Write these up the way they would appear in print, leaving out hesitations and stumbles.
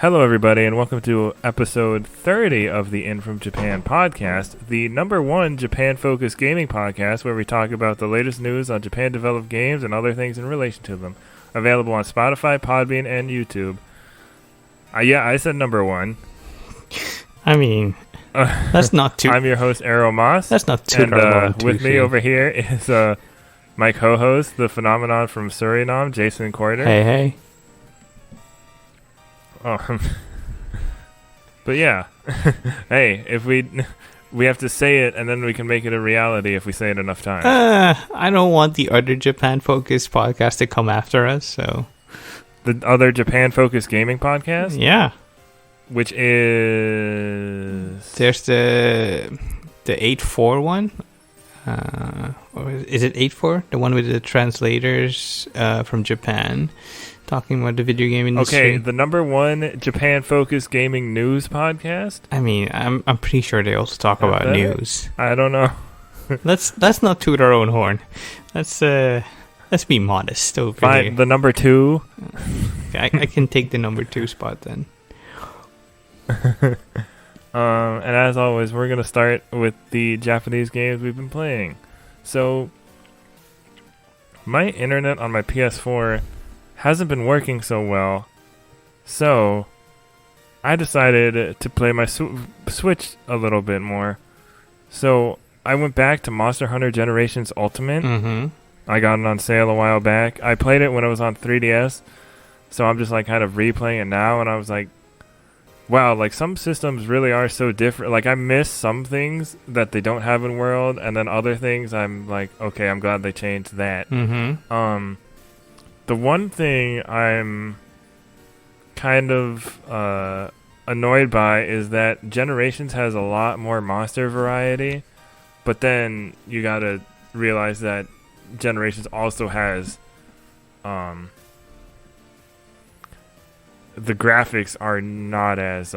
Hello, everybody, and welcome to episode 30 of the In From Japan podcast, the number one Japan-focused gaming podcast where we talk about the latest news on Japan-developed games and other things in relation to them. Available on Spotify, Podbean, and YouTube. I said number one. I mean, that's not too... I'm your host, Erroll Moss. That's not too And with me over here is my co-host, the phenomenon from Suriname, Jason Corder. Hey. Oh, but yeah, hey, if we have to say it, and then we can make it a reality if we say it enough times. I don't want the other Japan-focused podcast to come after us, so... The other Japan-focused gaming podcast? Yeah. Which is... There's the 8-4 one. Or is it 8-4? The one with the translators from Japan. Talking about the video game industry. Okay, the number one Japan-focused gaming news podcast. I mean, I'm pretty sure they also talk about news. I don't know. Let's not toot our own horn. Let's be modest over here. The number two. I can take the number 2 spot then. And as always, we're gonna start with the Japanese games we've been playing. So, my internet on my PS4 hasn't been working so well, so I decided to play my Switch a little bit more. So I went back to Monster Hunter Generations Ultimate. Mm-hmm. I got it on sale a while back. I played it when it was on 3DS, so I'm just like kind of replaying it now, and I was like, wow, like some systems really are so different. Like I miss some things that they don't have in World, and then other things I'm like, okay, I'm glad they changed that. Mm-hmm. The one thing I'm kind of annoyed by is that Generations has a lot more monster variety, but then you gotta realize that Generations also has the graphics are not as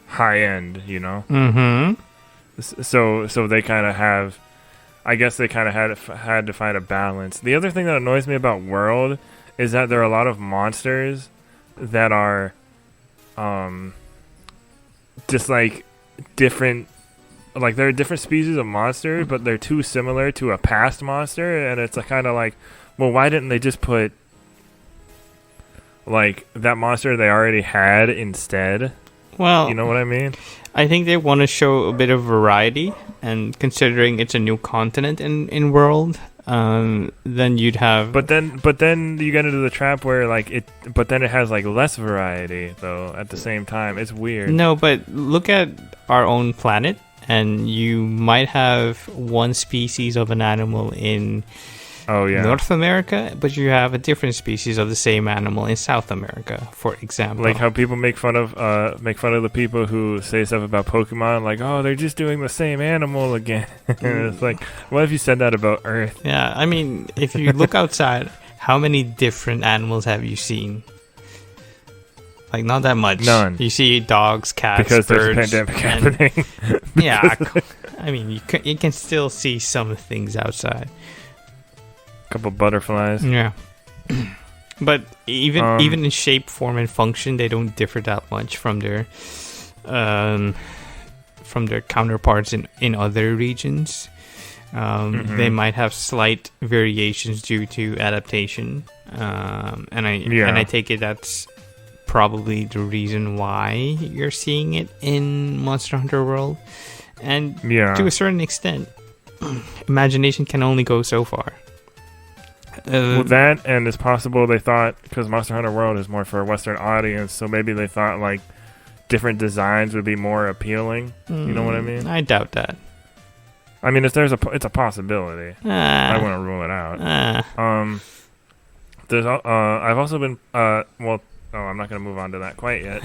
high end, you know? Mm-hmm. So they kind of have, I guess they kind of had to find a balance. The other thing that annoys me about World is that there are a lot of monsters that are just like different, like there are different species of monsters, but they're too similar to a past monster, and it's kind of like, well, why didn't they just put like that monster they already had instead? Well, you know what I mean? I think they want to show a bit of variety, and considering it's a new continent in World, then you'd have. But then you get into the trap where but then it has like less variety though. At the same time, it's weird. No, but look at our own planet, and you might have one species of an animal in North America, but you have a different species of the same animal in South America, for example. Like how people make fun of the people who say stuff about Pokemon, like, oh, they're just doing the same animal again. It's like, what if you said that about Earth? Yeah, I mean, if you look outside, how many different animals have you seen? Like, not that much. None. You see dogs, cats, because birds. There's a pandemic happening. Yeah, I mean, you can still see some things outside. Couple butterflies. Yeah. But even in shape, form, and function, they don't differ that much from their counterparts in other regions. They might have slight variations due to adaptation, and I take it that's probably the reason why you're seeing it in Monster Hunter World. And to a certain extent, imagination can only go so far. Well, that, and it's possible they thought, because Monster Hunter World is more for a Western audience, so maybe they thought like different designs would be more appealing. You know what I mean? I doubt that. I mean, it's a possibility. I wouldn't rule it out. I've also been I'm not going to move on to that quite yet.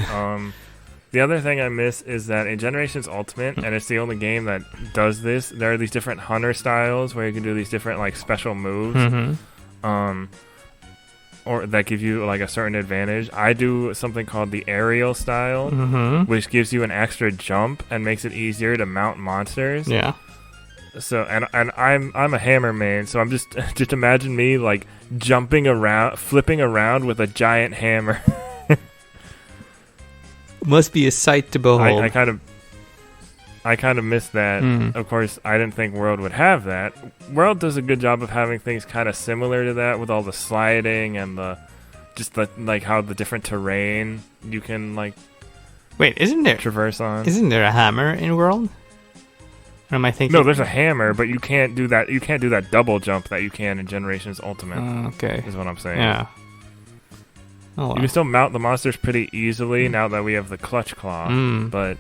The other thing I miss is that in Generations Ultimate, and it's the only game that does this, there are these different hunter styles where you can do these different like special moves. Mm-hmm. Or that give you like a certain advantage. I do something called the Erroll style, Mm-hmm. which gives you an extra jump and makes it easier to mount monsters. Yeah. So and I'm a hammer main, so I'm just imagine me like jumping around, flipping around with a giant hammer. Must be a sight to behold. I kind of missed that. Of course, I didn't think World would have that. World does a good job of having things kind of similar to that, with all the sliding and like how the different terrain you can like. Wait, isn't there traverse on? Isn't there a hammer in World? Or am I thinking? No, there's a hammer, but you can't do that. You can't do that double jump that you can in Generations Ultimate. Okay, is what I'm saying. Yeah. Oh, wow. You can still mount the monsters pretty easily now that we have the Clutch Claw, but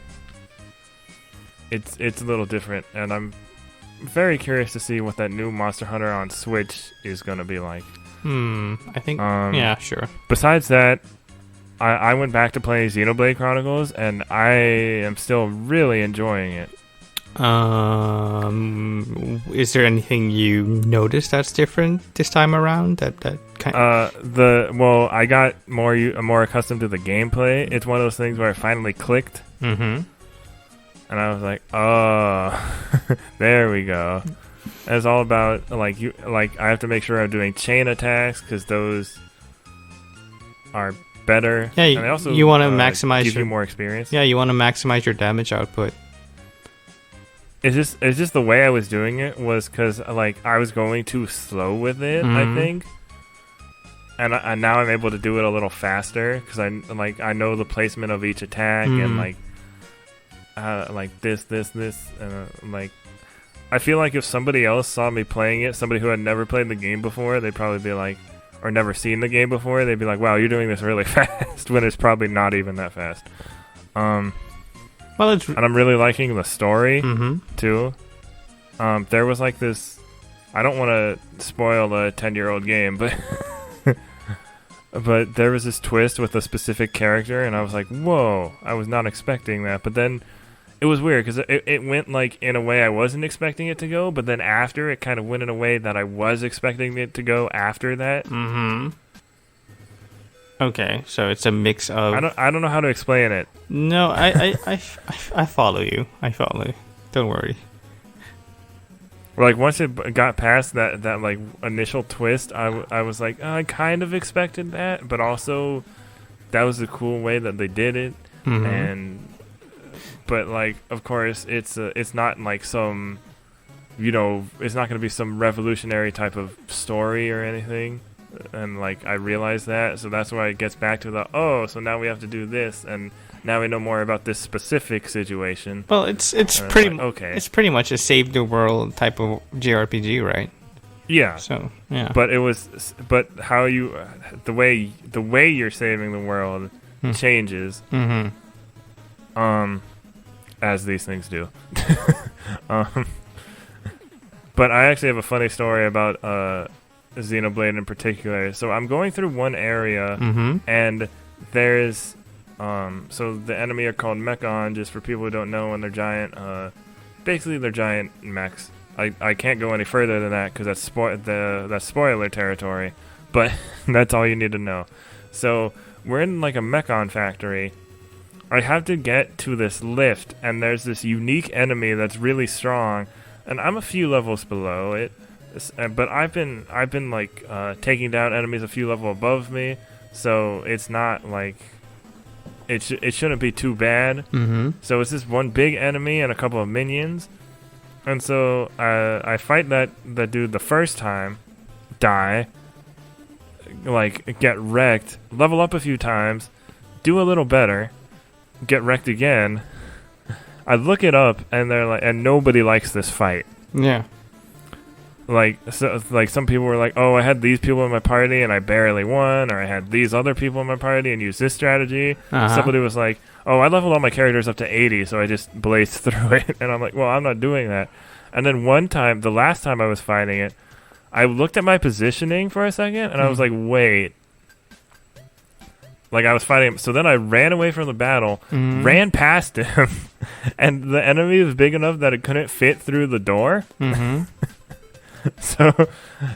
it's a little different, and I'm very curious to see what that new Monster Hunter on Switch is going to be like. I think. Yeah, sure. Besides that, I went back to playing Xenoblade Chronicles, and I am still really enjoying it. Is there anything you noticed that's different this time around? That kind well, I got more accustomed to the gameplay. It's one of those things where it finally clicked. And I was like, oh, there we go. And it's all about I have to make sure I'm doing chain attacks because those are better. Yeah, and they also you want to maximize give you more experience. Yeah, you want to maximize your damage output. It's just the way I was doing it was because I was going too slow with it, I think, and now I'm able to do it a little faster because I know the placement of each attack and this and I feel like if somebody else saw me playing it, somebody who had never played the game before, they'd probably be like, or never seen the game before, they'd be like, wow, you're doing this really fast when it's probably not even that fast. Well, and I'm really liking the story too. There was this. I don't want to spoil a 10-year-old game, but but there was this twist with a specific character, and I was like, "Whoa!" I was not expecting that. But then it was weird because it went in a way I wasn't expecting it to go, but then after it kind of went in a way that I was expecting it to go after that. Okay, so it's a mix of. I don't know how to explain it. No, I follow you. I follow you. Don't worry. Once it got past that initial twist, I was like, oh, I kind of expected that, but also that was the cool way that they did it, but of course it's not some, it's not going to be some revolutionary type of story or anything. And I realized that, so that's why it gets back to so now we have to do this, and now we know more about this specific situation. Well, it's pretty okay. It's pretty much a save the world type of JRPG, right? Yeah. So yeah. But how the way you're saving the world changes. As these things do. But I actually have a funny story about Xenoblade in particular. So I'm going through one area, and there's so the enemy are called Mechon, just for people who don't know, and they're giant. Basically, they're giant mechs. I can't go any further than that because that's spoiler territory. But that's all you need to know. So we're in a Mechon factory. I have to get to this lift, and there's this unique enemy that's really strong, and I'm a few levels below it. But I've been taking down enemies a few levels above me, so it's not it shouldn't be too bad. So it's this one big enemy and a couple of minions, and so I fight that dude the first time, die, get wrecked, level up a few times, do a little better, get wrecked again. I look it up, and they're and nobody likes this fight. Yeah. Some people were like, oh, I had these people in my party and I barely won, or I had these other people in my party and used this strategy. Somebody was like, oh, I leveled all my characters up to 80, so I just blazed through it. And I'm like, well, I'm not doing that. And then one time, the last time I was fighting it, I looked at my positioning for a second, and I was like, wait. I was fighting him. So then I ran away from the battle, ran past him, and the enemy was big enough that it couldn't fit through the door. So,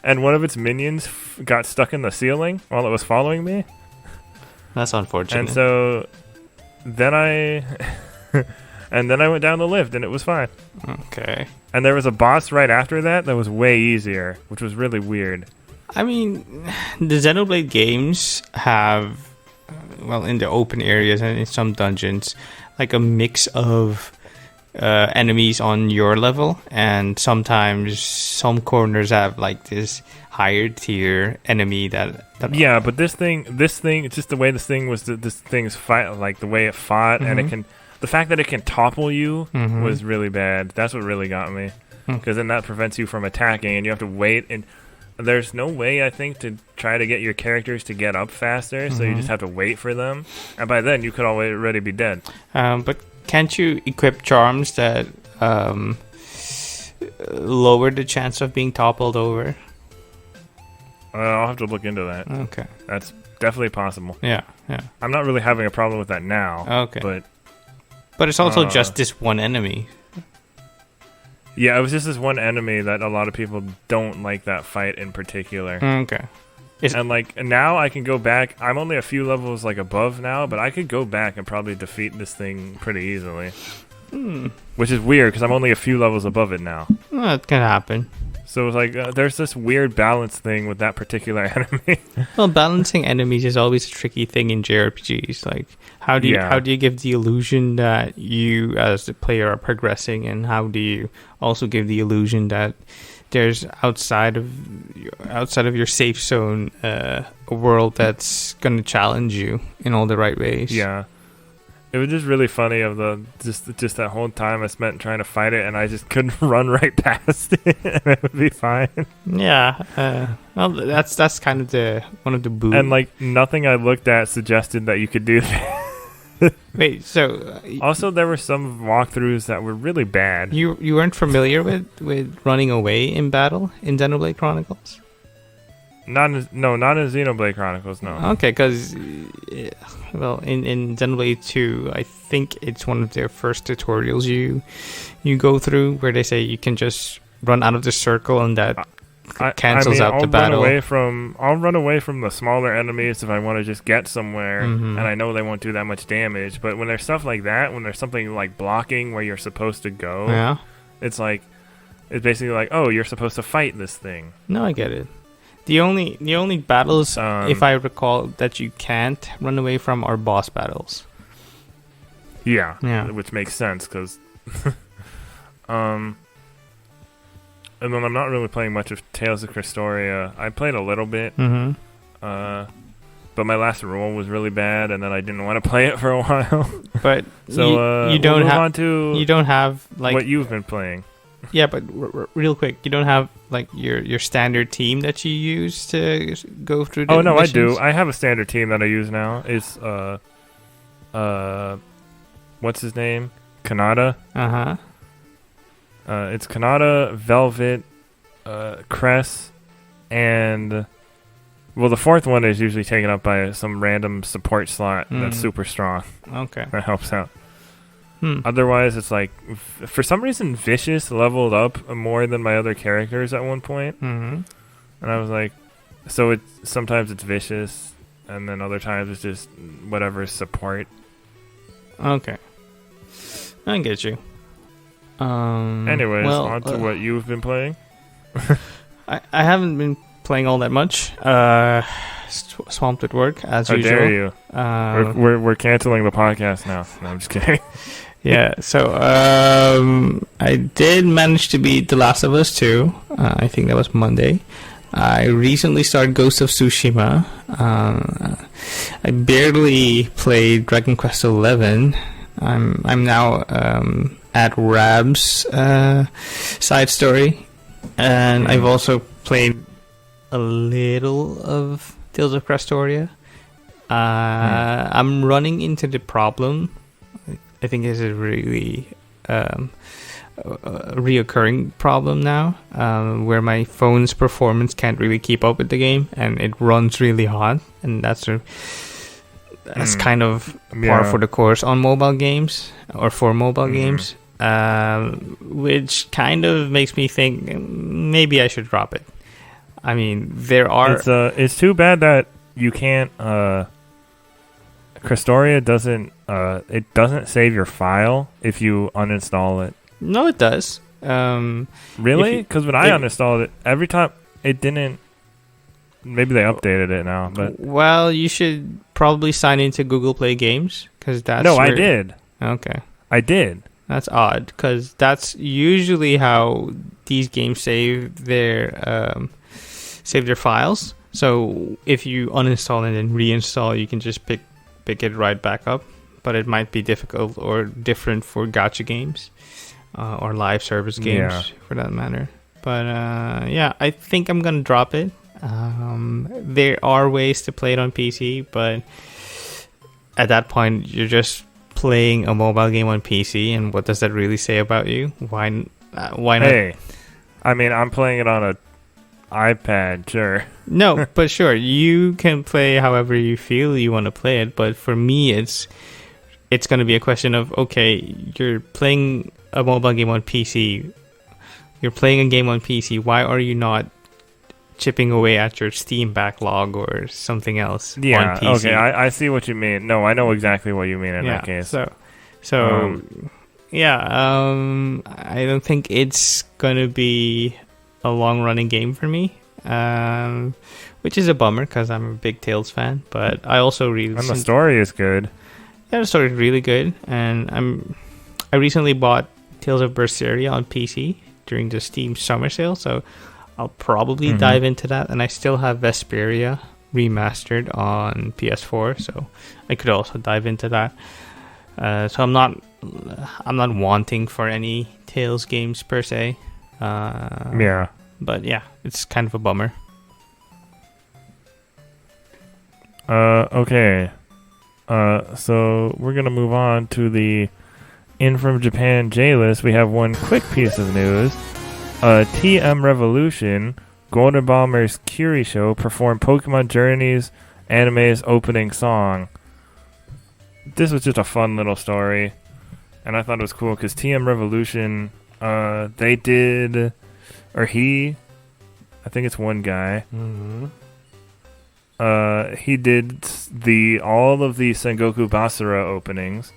and one of its minions got stuck in the ceiling while it was following me. That's unfortunate. And so then And then I went down the lift, and it was fine. Okay. And there was a boss right after that was way easier, which was really weird. I mean, the Xenoblade games have, well, in the open areas and in some dungeons, like a mix of enemies on your level, and sometimes some corners have like this higher tier enemy that yeah, but this thing, it's just the way this thing's fight, like the way it fought, and it can. The fact that it can topple you was really bad. That's what really got me. Because then that prevents you from attacking, and you have to wait. And there's no way, I think, to try to get your characters to get up faster, so you just have to wait for them. And by then, you could already be dead. But can't you equip charms that lower the chance of being toppled over? I'll have to look into that. Okay. That's definitely possible. Yeah. I'm not really having a problem with that now. Okay. But it's also just this one enemy. Yeah, it was just this one enemy that a lot of people don't like that fight in particular. Okay. And like now I can go back. I'm only a few levels like above now, but I could go back and probably defeat this thing pretty easily. Which is weird because I'm only a few levels above it now. That can happen. So it's like there's this weird balance thing with that particular enemy. Well, balancing enemies is always a tricky thing in JRPGs. Like, how do you give the illusion that you as the player are progressing, and how do you also give the illusion that there's outside of your safe zone a world that's going to challenge you in all the right ways? Yeah. It was just really funny of just that whole time I spent trying to fight it, and I just couldn't run right past it, and it would be fine. Yeah, well, that's kind of one of the boos. And like nothing I looked at suggested that you could do that. Wait, so also there were some walkthroughs that were really bad. You weren't familiar with running away in battle in Xenoblade Chronicles? Not in Xenoblade Chronicles, no. Okay, because, well, in Xenoblade 2, I think it's one of their first tutorials you go through where they say you can just run out of the circle and that cancels out the battle. I'll run away from the smaller enemies if I want to just get somewhere, and I know they won't do that much damage. But when there's stuff like that, when there's something like blocking where you're supposed to go, it's basically like, oh, you're supposed to fight this thing. No, I get it. The only battles, if I recall, that you can't run away from are boss battles. Yeah. Which makes sense, because... and then I'm not really playing much of Tales of Crestoria. I played a little bit, but my last roll was really bad, and then I didn't want to play it for a while. But so you don't have like what you've been playing. Yeah, but real quick, you don't have like your standard team that you use to go through the missions? I do. I have a standard team that I use now. It's what's his name? Kanata. It's Kanata, Velvet, Cress, and well, the fourth one is usually taken up by some random support slot that's super strong. Okay, that helps out. Otherwise, it's like, for some reason, Vicious leveled up more than my other characters at one point. And I was like, so sometimes it's Vicious, and then other times it's just whatever support. Okay. I get you. Anyways, on to what you've been playing. I haven't been playing all that much. Swamped at work, as usual. How dare you? We're canceling the podcast now. No, I'm just kidding. Yeah, so I did manage to beat The Last of Us 2. I think that was Monday. I recently started Ghost of Tsushima. I barely played Dragon Quest XI. I'm now at Rab's side story, and I've also played a little of Tales of Crestoria. I'm running into the problem. I think it's a really a reoccurring problem now, where my phone's performance can't really keep up with the game, and it runs really hot, and that's kind of par for the course on mobile games, or for mobile games, which kind of makes me think maybe I should drop it. I mean, there are... It's too bad that you can't Crestoria doesn't save your file if you uninstall it. No, it does. Really? Because when I uninstalled it, every time it didn't. Maybe they updated it now, but well, you should probably sign into Google Play Games because that's I did. Okay, I did. That's odd because that's usually how these games save their files. So if you uninstall and then reinstall, you can just pick it right back up. But it might be difficult or different for gacha games or live service games for that matter. But yeah, I think I'm gonna drop it. There are ways to play it on PC, but at that point, you're just playing a mobile game on PC, and what does that really say about you? Why not? Hey, I mean, I'm playing it on a iPad, sure. No, but sure, you can play however you feel you want to play it. But for me, it's going to be a question of, okay, you're playing a mobile game on PC. You're playing a game on PC. Why are you not chipping away at your Steam backlog or something else on PC? Okay, I see what you mean. No, I know exactly what you mean in that case. I don't think it's going to be a long-running game for me, which is a bummer because I'm a big Tales fan, but I also really... And the story is good. Yeah, the story is really good, and I recently bought Tales of Berseria on PC during the Steam summer sale, so I'll probably dive into that, and I still have Vesperia remastered on PS4, so I could also dive into that. So I'm not wanting for any Tales games per se. But yeah, it's kind of a bummer. Okay. So we're gonna move on to the In From Japan J-List. We have one quick piece of news. TM Revolution, Golden Bomber's Curie Show, performed Pokemon Journeys anime's opening song. This was just a fun little story, and I thought it was cool because TM Revolution, they did, or he, I think it's one guy. He did all of the Sengoku Basara openings,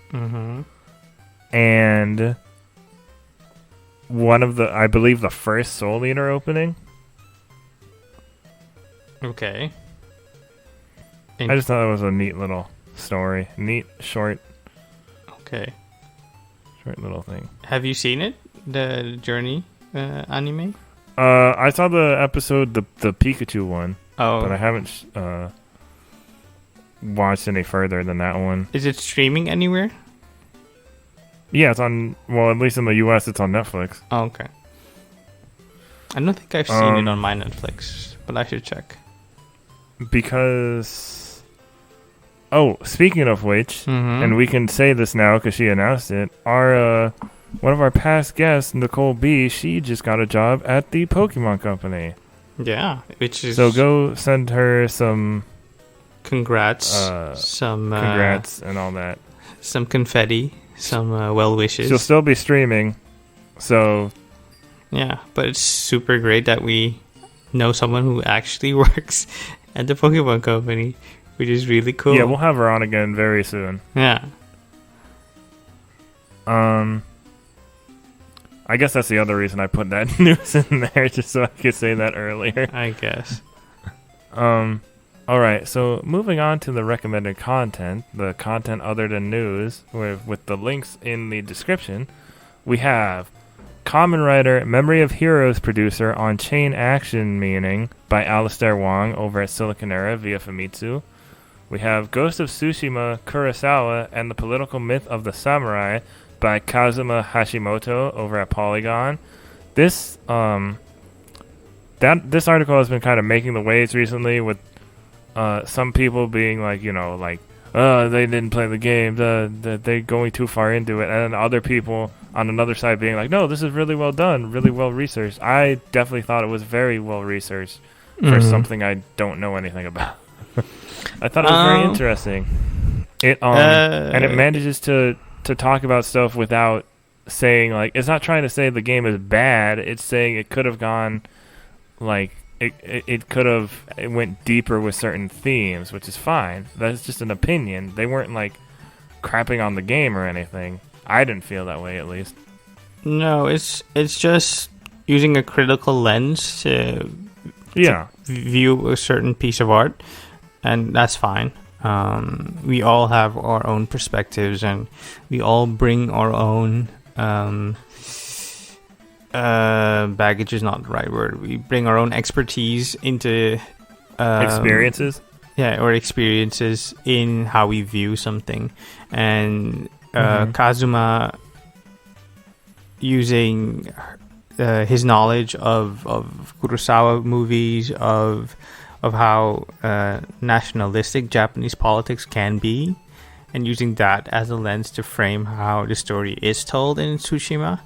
and one of I believe the first Soul Eater opening. Okay. I just thought it was a neat little story. Neat, short. Okay. Short little thing. Have you seen it? The Journey anime? I saw the episode, the Pikachu one. Oh. But I haven't watched any further than that one. Is it streaming anywhere? Yeah, it's on... Well, at least in the US, it's on Netflix. Oh, okay. I don't think I've seen it on my Netflix, but I should check. Because... Oh, speaking of which, and we can say this now because she announced it, our one of our past guests, Nicole B., she just got a job at the Pokemon Company. Yeah, which is... So go send her some... Congrats. Congrats and all that. Some confetti. Some well wishes. She'll still be streaming, so... Yeah, but it's super great that we know someone who actually works at the Pokemon Company, which is really cool. Yeah, we'll have her on again very soon. Yeah. I guess that's the other reason I put that news in there, just so I could say that earlier. I guess. Alright, so moving on to the recommended content, the content other than news, with the links in the description, we have Kamen Rider Memory of Heroes producer on Chain Action Meaning by Alistair Wong over at Silicon Era via Famitsu. We have Ghost of Tsushima Kurosawa and the Political Myth of the Samurai by Kazuma Hashimoto over at Polygon. This article has been kind of making the waves recently with some people being like, they didn't play the game, they're going too far into it, and then other people on another side being like, no, this is really well done, really well researched. I definitely thought it was very well researched for something I don't know anything about. I thought it was very interesting. And it manages to talk about stuff without saying, like, it's not trying to say the game is bad, it's saying it could have gone, like, it could have it went deeper with certain themes, which is fine. That's just an opinion. They weren't like crapping on the game or anything. I didn't feel that way, at least. No, it's just using a critical lens to view a certain piece of art, and that's fine. We all have our own perspectives, and we all bring our own baggage is not the right word. We bring our own expertise into experiences. Yeah, or experiences in how we view something. And Kazuma, using his knowledge of Kurosawa movies, of how nationalistic Japanese politics can be, and using that as a lens to frame how the story is told in Tsushima,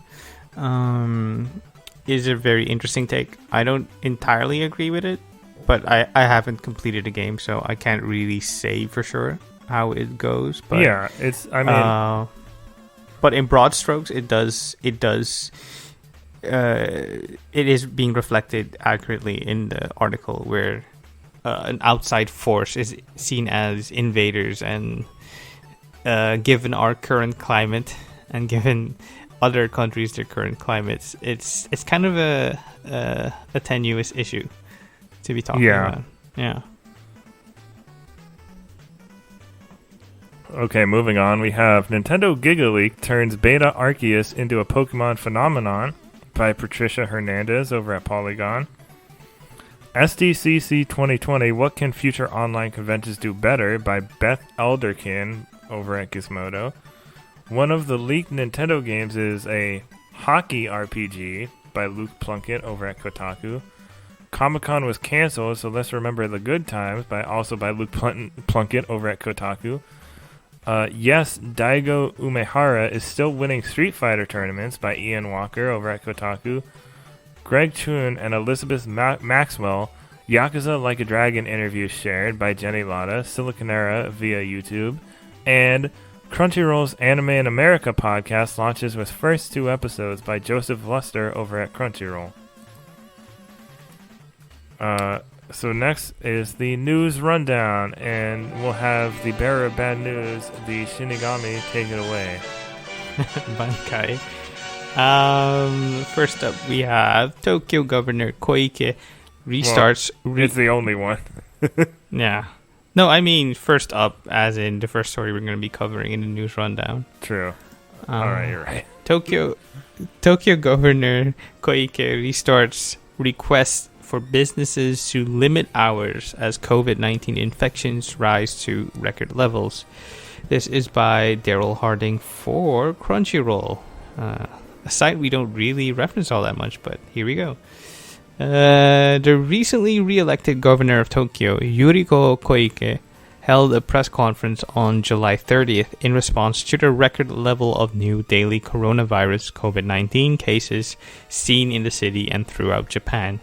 is a very interesting take. I don't entirely agree with it, but I haven't completed the game, so I can't really say for sure how it goes. But yeah, but in broad strokes, it is being reflected accurately in the article, where an outside force is seen as invaders, and given our current climate and given other countries their current climates, it's kind of a tenuous issue to be talking about. Yeah. Okay, moving on. We have Nintendo Giga Leak turns Beta Arceus into a Pokemon phenomenon by Patricia Hernandez over at Polygon. SDCC 2020, What Can Future Online Conventions Do Better by Beth Elderkin over at Gizmodo. One of the leaked Nintendo games is a hockey RPG by Luke Plunkett over at Kotaku. Comic-Con was canceled, so let's remember the good times by Luke Plunkett over at Kotaku. Yes, Daigo Umehara is still winning Street Fighter tournaments by Ian Walker over at Kotaku. Greg Chun and Elizabeth Maxwell, Yakuza Like a Dragon interviews shared by Jenny Latta, Siliconera via YouTube, and Crunchyroll's Anime in America podcast launches with first 2 episodes by Joseph Luster over at Crunchyroll. So next is the news rundown, and we'll have the bearer of bad news, the Shinigami, take it away. Bankai. First up, we have Tokyo Governor Koike restarts. It's the only one. Yeah. No, I mean first up, as in the first story we're going to be covering in the news rundown. True. All right, you're right. Tokyo Governor Koike restarts requests for businesses to limit hours as COVID-19 infections rise to record levels. This is by Daryl Harding for Crunchyroll, a site we don't really reference all that much, but here we go. The recently re-elected governor of Tokyo, Yuriko Koike, held a press conference on July 30th in response to the record level of new daily coronavirus COVID-19 cases seen in the city and throughout Japan.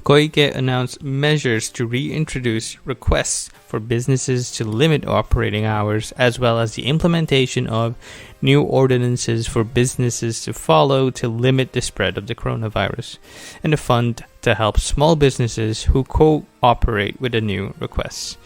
Koike announced measures to reintroduce requests for businesses to limit operating hours, as well as the implementation of new ordinances for businesses to follow to limit the spread of the coronavirus, and a fund to help small businesses who cooperate with the new requests.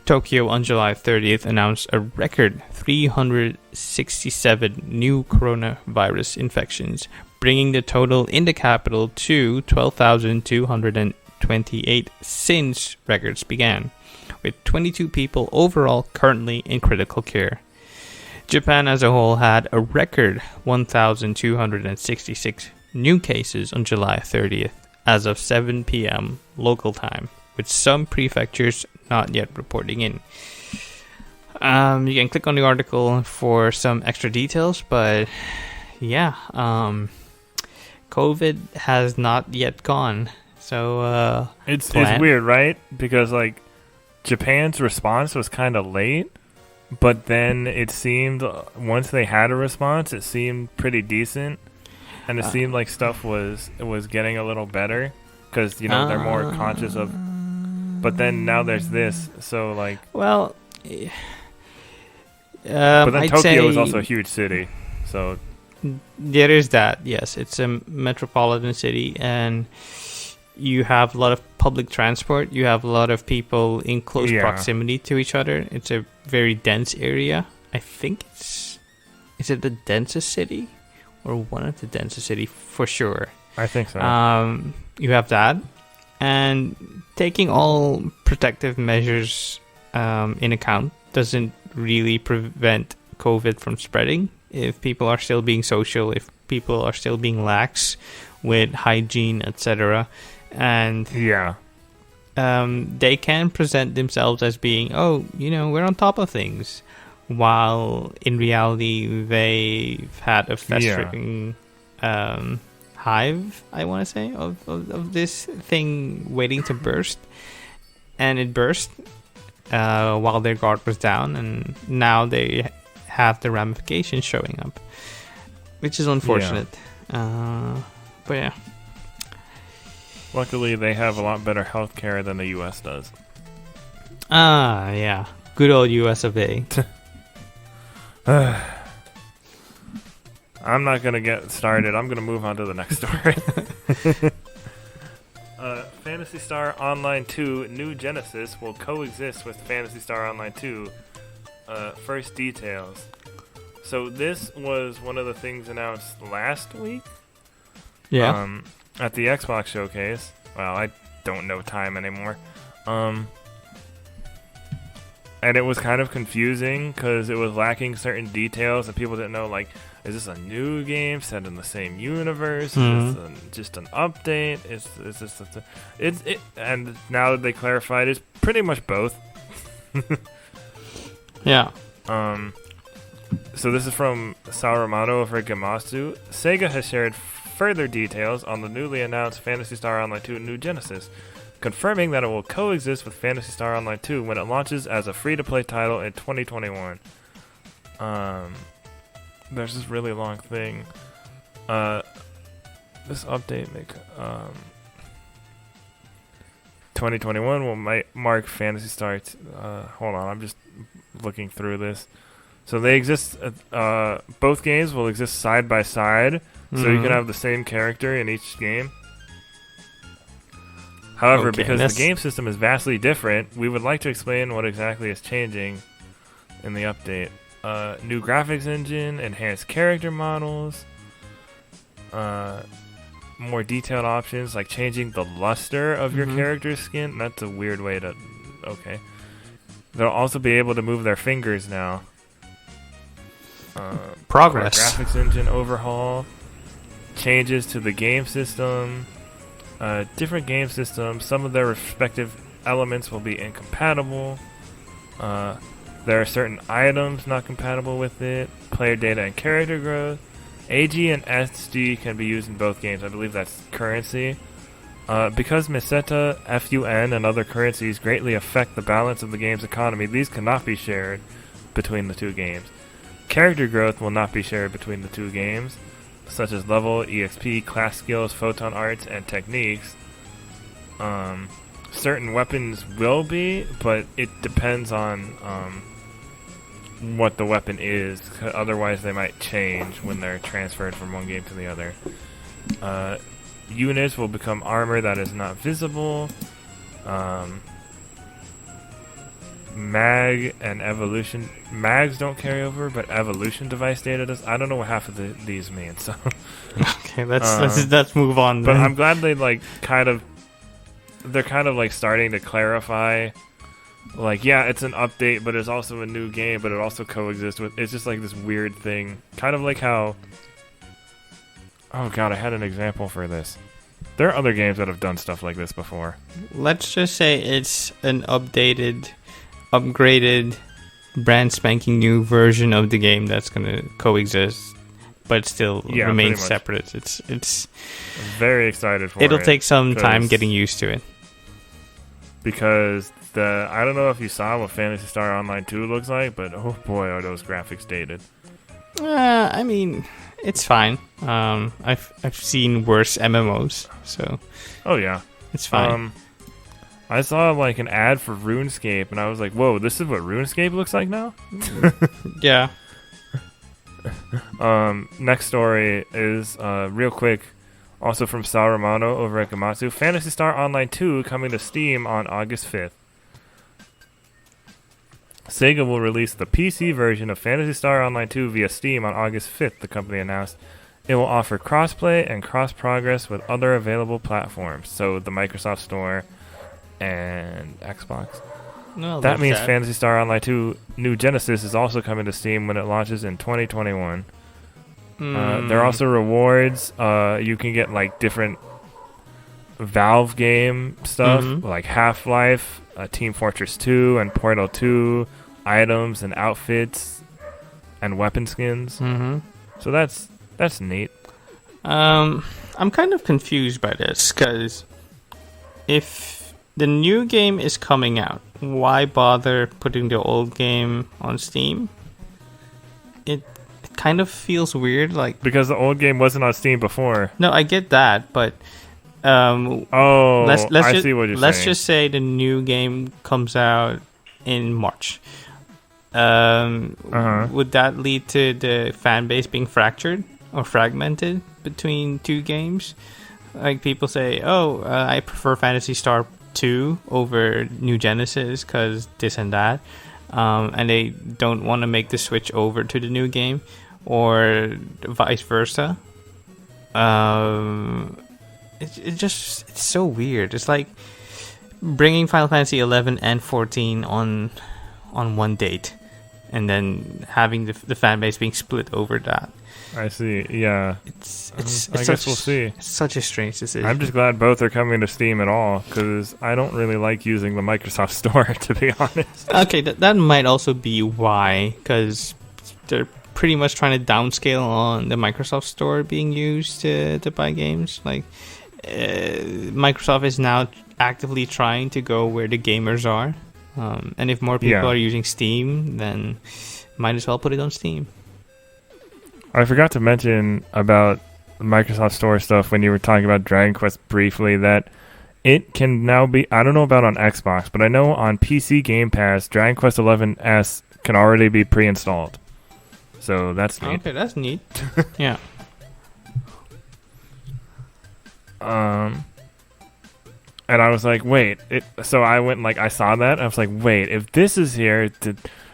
Tokyo on July 30th announced a record 367 new coronavirus infections, bringing the total in the capital to 12,228 since records began, with 22 people overall currently in critical care. Japan as a whole had a record 1,266 new cases on July 30th as of 7 p.m. local time, with some prefectures not yet reporting in. You can click on the article for some extra details, but yeah, COVID has not yet gone. So it's weird, right? Because like Japan's response was kind of late, but then it seemed once they had a response, it seemed pretty decent, and it seemed like stuff was getting a little better because they're more conscious of. But then now there's this, so like. Well, but then Tokyo is also a huge city, so. There is that. Yes, it's a metropolitan city, and you have a lot of public transport. You have a lot of people in close proximity to each other. It's a very dense area. I think is it the densest city or one of the densest city for sure. I think so. You have that, and taking all protective measures in account doesn't really prevent COVID from spreading. If people are still being social, if people are still being lax with hygiene, etc., and they can present themselves as being, we're on top of things, while in reality they've had a festering hive, I want to say, of this thing waiting to burst, and it burst while their guard was down, and now they have the ramifications showing up, which is unfortunate. But yeah. Luckily, they have a lot better healthcare than the U.S. does. Yeah. Good old U.S. of A. I'm not going to get started. I'm going to move on to the next story. Phantasy Star Online 2 New Genesis will coexist with Phantasy Star Online 2. First details. So this was one of the things announced last week. Yeah. At the Xbox showcase. Well, I don't know time anymore. And it was kind of confusing because it was lacking certain details and people didn't know, like, is this a new game set in the same universe? Is this just an update? Is this and now that they clarified, it's pretty much both. Yeah. So this is from Sarumato for Gamasu. Sega has shared further details on the newly announced Phantasy Star Online 2 New Genesis, confirming that it will coexist with Phantasy Star Online 2 when it launches as a free-to-play title in 2021. There's this really long thing. This update 2021 will mark Phantasy Star. Hold on, I'm just looking through this. So they exist. Both games will exist side by side, so you can have the same character in each game. However, because the game system is vastly different, we would like to explain what exactly is changing in the update. New graphics engine, enhanced character models, more detailed options like changing the luster of your character's skin. That's a weird way to... Okay. They'll also be able to move their fingers now. Progress. Graphics engine overhaul. Changes to the game system. Different game systems. Some of their respective elements will be incompatible. There are certain items not compatible with it. Player data and character growth. AG and SG can be used in both games. I believe that's currency. Because Meseta, FUN, and other currencies greatly affect the balance of the game's economy, these cannot be shared between the two games. Character growth will not be shared between the two games, such as level, EXP, class skills, photon arts, and techniques. Certain weapons will be, but it depends on what the weapon is. Otherwise, they might change when they're transferred from one game to the other. Units will become armor that is not visible. Mag and evolution. Mags don't carry over, but evolution device data does. I don't know what half of these mean. So okay, let's move on. But I'm glad they they're kind of like starting to clarify. Like, yeah, it's an update, but it's also a new game, but it also coexists with. It's just like this weird thing, kind of like how. Oh god, I had an example for this. There are other games that have done stuff like this before. Let's just say it's an updated, upgraded, brand spanking new version of the game that's going to coexist, but still remain separate. It's I'm very excited for it. It'll take some time getting used to it. Because I don't know if you saw what Phantasy Star Online 2 looks like, but oh boy, are those graphics dated. I mean, it's fine. I've seen worse MMOs, so. Oh yeah, it's fine. I saw like an ad for RuneScape, and I was like, "Whoa, this is what RuneScape looks like now." Yeah. Next story is real quick. Also from Sal Romano over at Gamatsu, Phantasy Star Online 2 coming to Steam on August 5th. Sega will release the PC version of Phantasy Star Online 2 via Steam on August 5th, the company announced. It will offer crossplay and cross-progress with other available platforms, so the Microsoft Store and Xbox. No, that means Phantasy Star Online 2 New Genesis is also coming to Steam when it launches in 2021. There are also rewards. You can get like different Valve game stuff, like Half-Life, Team Fortress 2, and Portal 2, items and outfits, and weapon skins. So that's neat. I'm kind of confused by this, because if the new game is coming out, why bother putting the old game on Steam? It kind of feels weird, like because the old game wasn't on Steam before. No, I get that, but I see what you're saying. Let's just say the new game comes out in March. Would that lead to the fan base being fractured or fragmented between two games? Like people say, I prefer Phantasy Star 2 over New Genesis because this and that, and they don't want to make the switch over to the new game, or vice versa. It's so weird. It's like bringing Final Fantasy 11 and 14 on one date, and then having the fan base being split over that. I see. Yeah. I guess we'll see. It's such a strange decision. I'm just glad both are coming to Steam at all, because I don't really like using the Microsoft Store, to be honest. Okay, that might also be why, because they're pretty much trying to downscale on the Microsoft Store being used to buy games. Like, Microsoft is now actively trying to go where the gamers are. And if more people are using Steam, then might as well put it on Steam. I forgot to mention about Microsoft Store stuff when you were talking about Dragon Quest briefly, that it can now be, I don't know about on Xbox, but I know on PC Game Pass, Dragon Quest 11S can already be pre-installed. So that's neat. Okay, that's neat. Yeah. And I was like, wait. So I went, I saw that, and I was like, wait, if this is here,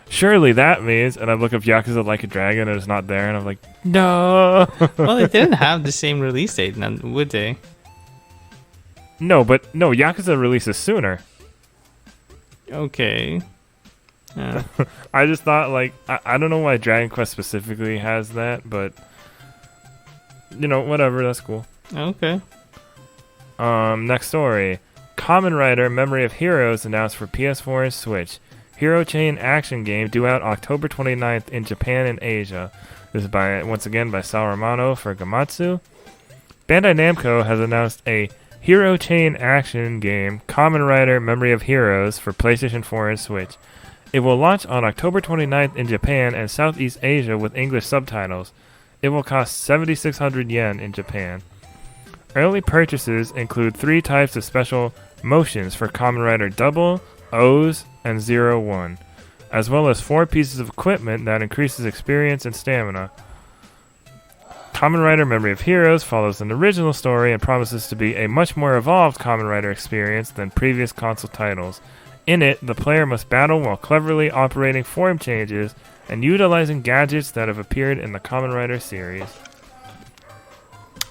surely that means... And I look up Yakuza Like a Dragon, and it's not there, and I'm like, no! Well, they didn't have the same release date, would they? No, Yakuza releases sooner. Okay. Yeah. I just thought, I don't know why Dragon Quest specifically has that, but... whatever, that's cool. Okay. Next story. Kamen Rider Memory of Heroes announced for PS4 and Switch. Hero Chain action game due out October 29th in Japan and Asia. This is once again by Sal Romano for Gamatsu. Bandai Namco has announced a Hero Chain action game, Kamen Rider Memory of Heroes, for PlayStation 4 and Switch. It will launch on October 29th in Japan and Southeast Asia with English subtitles. It will cost 7,600 yen in Japan. Early purchases include 3 types of special motions for Kamen Rider Double, O's, and 0-1, as well as 4 pieces of equipment that increases experience and stamina. Kamen Rider Memory of Heroes follows an original story and promises to be a much more evolved Kamen Rider experience than previous console titles. In it, the player must battle while cleverly operating form changes and utilizing gadgets that have appeared in the Kamen Rider series.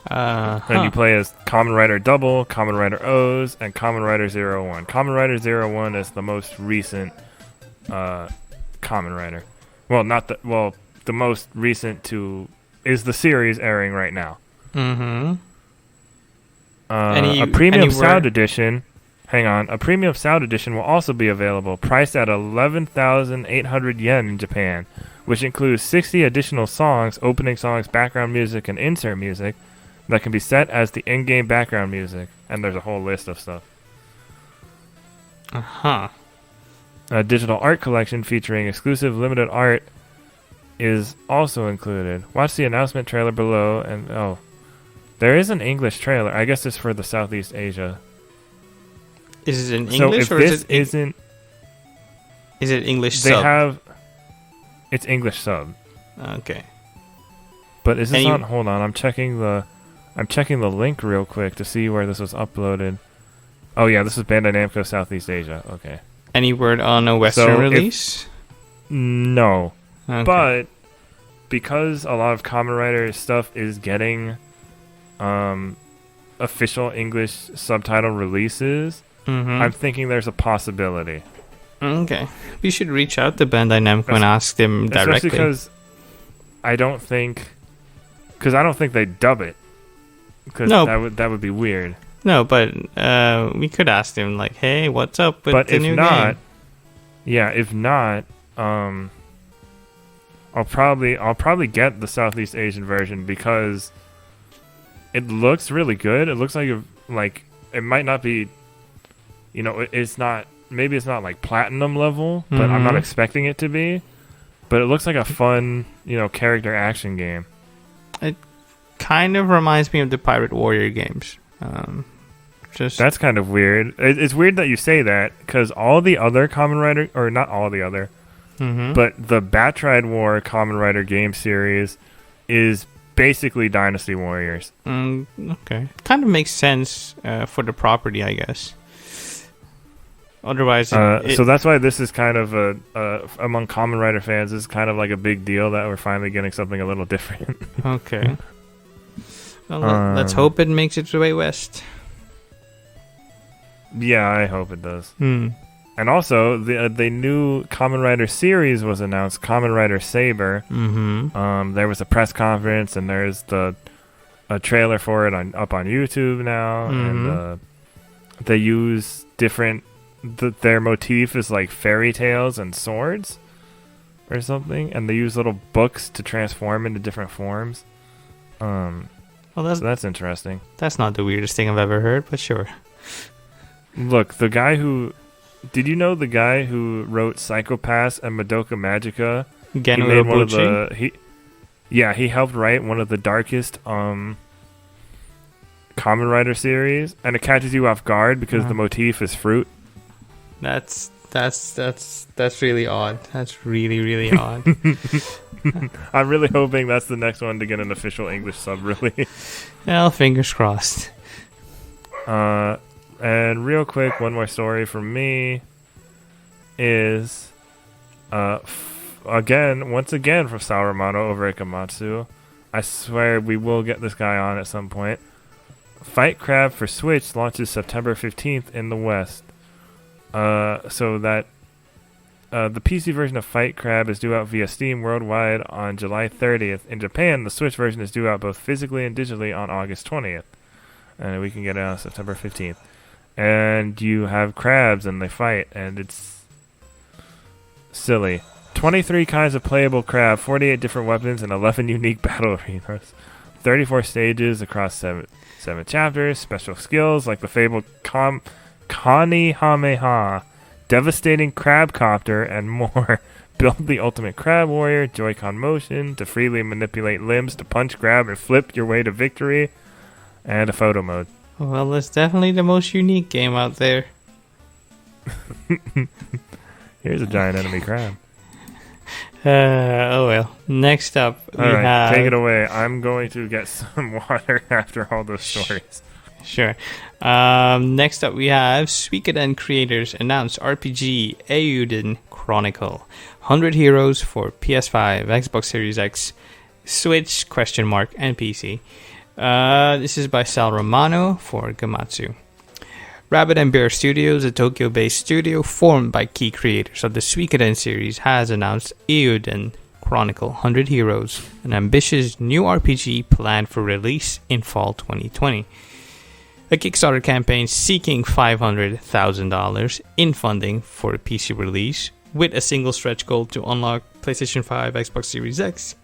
Then you play as Kamen Rider Double, Kamen Rider O's, and Kamen Rider 0-1. Kamen Rider 0-1 is the most recent Kamen Rider. Well, the most recent is the series airing right now. Mm-hmm. A premium sound edition. Hang on. A premium sound edition will also be available, priced at 11,800 yen in Japan, which includes 60 additional songs, opening songs, background music, and insert music that can be set as the in-game background music. And there's a whole list of stuff. Uh-huh. A digital art collection featuring exclusive limited art is also included. Watch the announcement trailer below, and there is an English trailer. I guess it's for the Southeast Asia. Is it in English, or is it English sub? It's English sub. Okay. But is this on? Hold on, I'm checking the I'm checking the link real quick to see where this was uploaded. Oh yeah, this is Bandai Namco Southeast Asia. Okay. Any word on a Western release? No. Okay. But because a lot of Kamen Rider stuff is getting official English subtitle releases, I'm thinking there's a possibility. Okay. We should reach out to Bandai Namco and ask them directly. Especially because I don't think they dub it. Because that would be weird. No, but we could ask them, like, hey, what's up with the new game? Yeah, if not, I'll probably get the Southeast Asian version because it looks really good. It looks like it might not be, it's not, maybe it's not like platinum level, but I'm not expecting it to be. But it looks like a fun, character action game. It kind of reminds me of the Pirate Warrior games. That's kind of weird. It's weird that you say that because all the other Kamen Rider, or not all the other, but the Batride War Kamen Rider game series is basically Dynasty Warriors. Okay. Kind of makes sense for the property, I guess. Otherwise, so that's why this is kind of among Kamen Rider fans, this is kind of like a big deal that we're finally getting something a little different. Okay. Well, let's hope it makes its way west. Yeah, I hope it does. And also, the new Kamen Rider series was announced, Kamen Rider Saber. There was a press conference, and there's a trailer for it up on YouTube now. And they use different... their motif is like fairy tales and swords or something. And they use little books to transform into different forms. So that's interesting. That's not the weirdest thing I've ever heard, but sure. Look, the guy who... Did you know the guy who wrote Psycho-Pass and Madoka Magica? Geno Urobuchi? He helped write one of the darkest Kamen Rider series, and it catches you off guard because the motif is fruit. That's really odd. That's really, really odd. I'm really hoping that's the next one to get an official English sub release. Well, fingers crossed. And real quick, one more story from me is, once again from Sal Romano over at Gamatsu. I swear we will get this guy on at some point. Fight Crab for Switch launches September 15th in the West. So that the PC version of Fight Crab is due out via Steam worldwide on July 30th. In Japan, the Switch version is due out both physically and digitally on August 20th. And we can get it on September 15th. And you have crabs and they fight, and it's silly. 23 kinds of playable crab, 48 different weapons, and 11 unique battle arenas. 34 stages across 7 chapters, special skills like the fabled Kamehameha, devastating crab copter, and more. Build the ultimate crab warrior, Joy-Con motion, to freely manipulate limbs, to punch, grab, and flip your way to victory, and a photo mode. Well, it's definitely the most unique game out there. Here's a giant enemy crab. Oh well. Next up, we have... take it away. I'm going to get some water after all those stories. Sure. Next up, we have Suikoden creators announced RPG Eiyuden Chronicle. 100 heroes for PS5, Xbox Series X, Switch, and PC. This is by Sal Romano for Gamatsu. Rabbit and Bear Studios, a Tokyo-based studio formed by key creators of the Suikoden series, has announced Eiyuden Chronicle 100 Heroes, an ambitious new RPG planned for release in fall 2020. A Kickstarter campaign seeking $500,000 in funding for a PC release, with a single stretch goal to unlock PlayStation 5, Xbox Series X,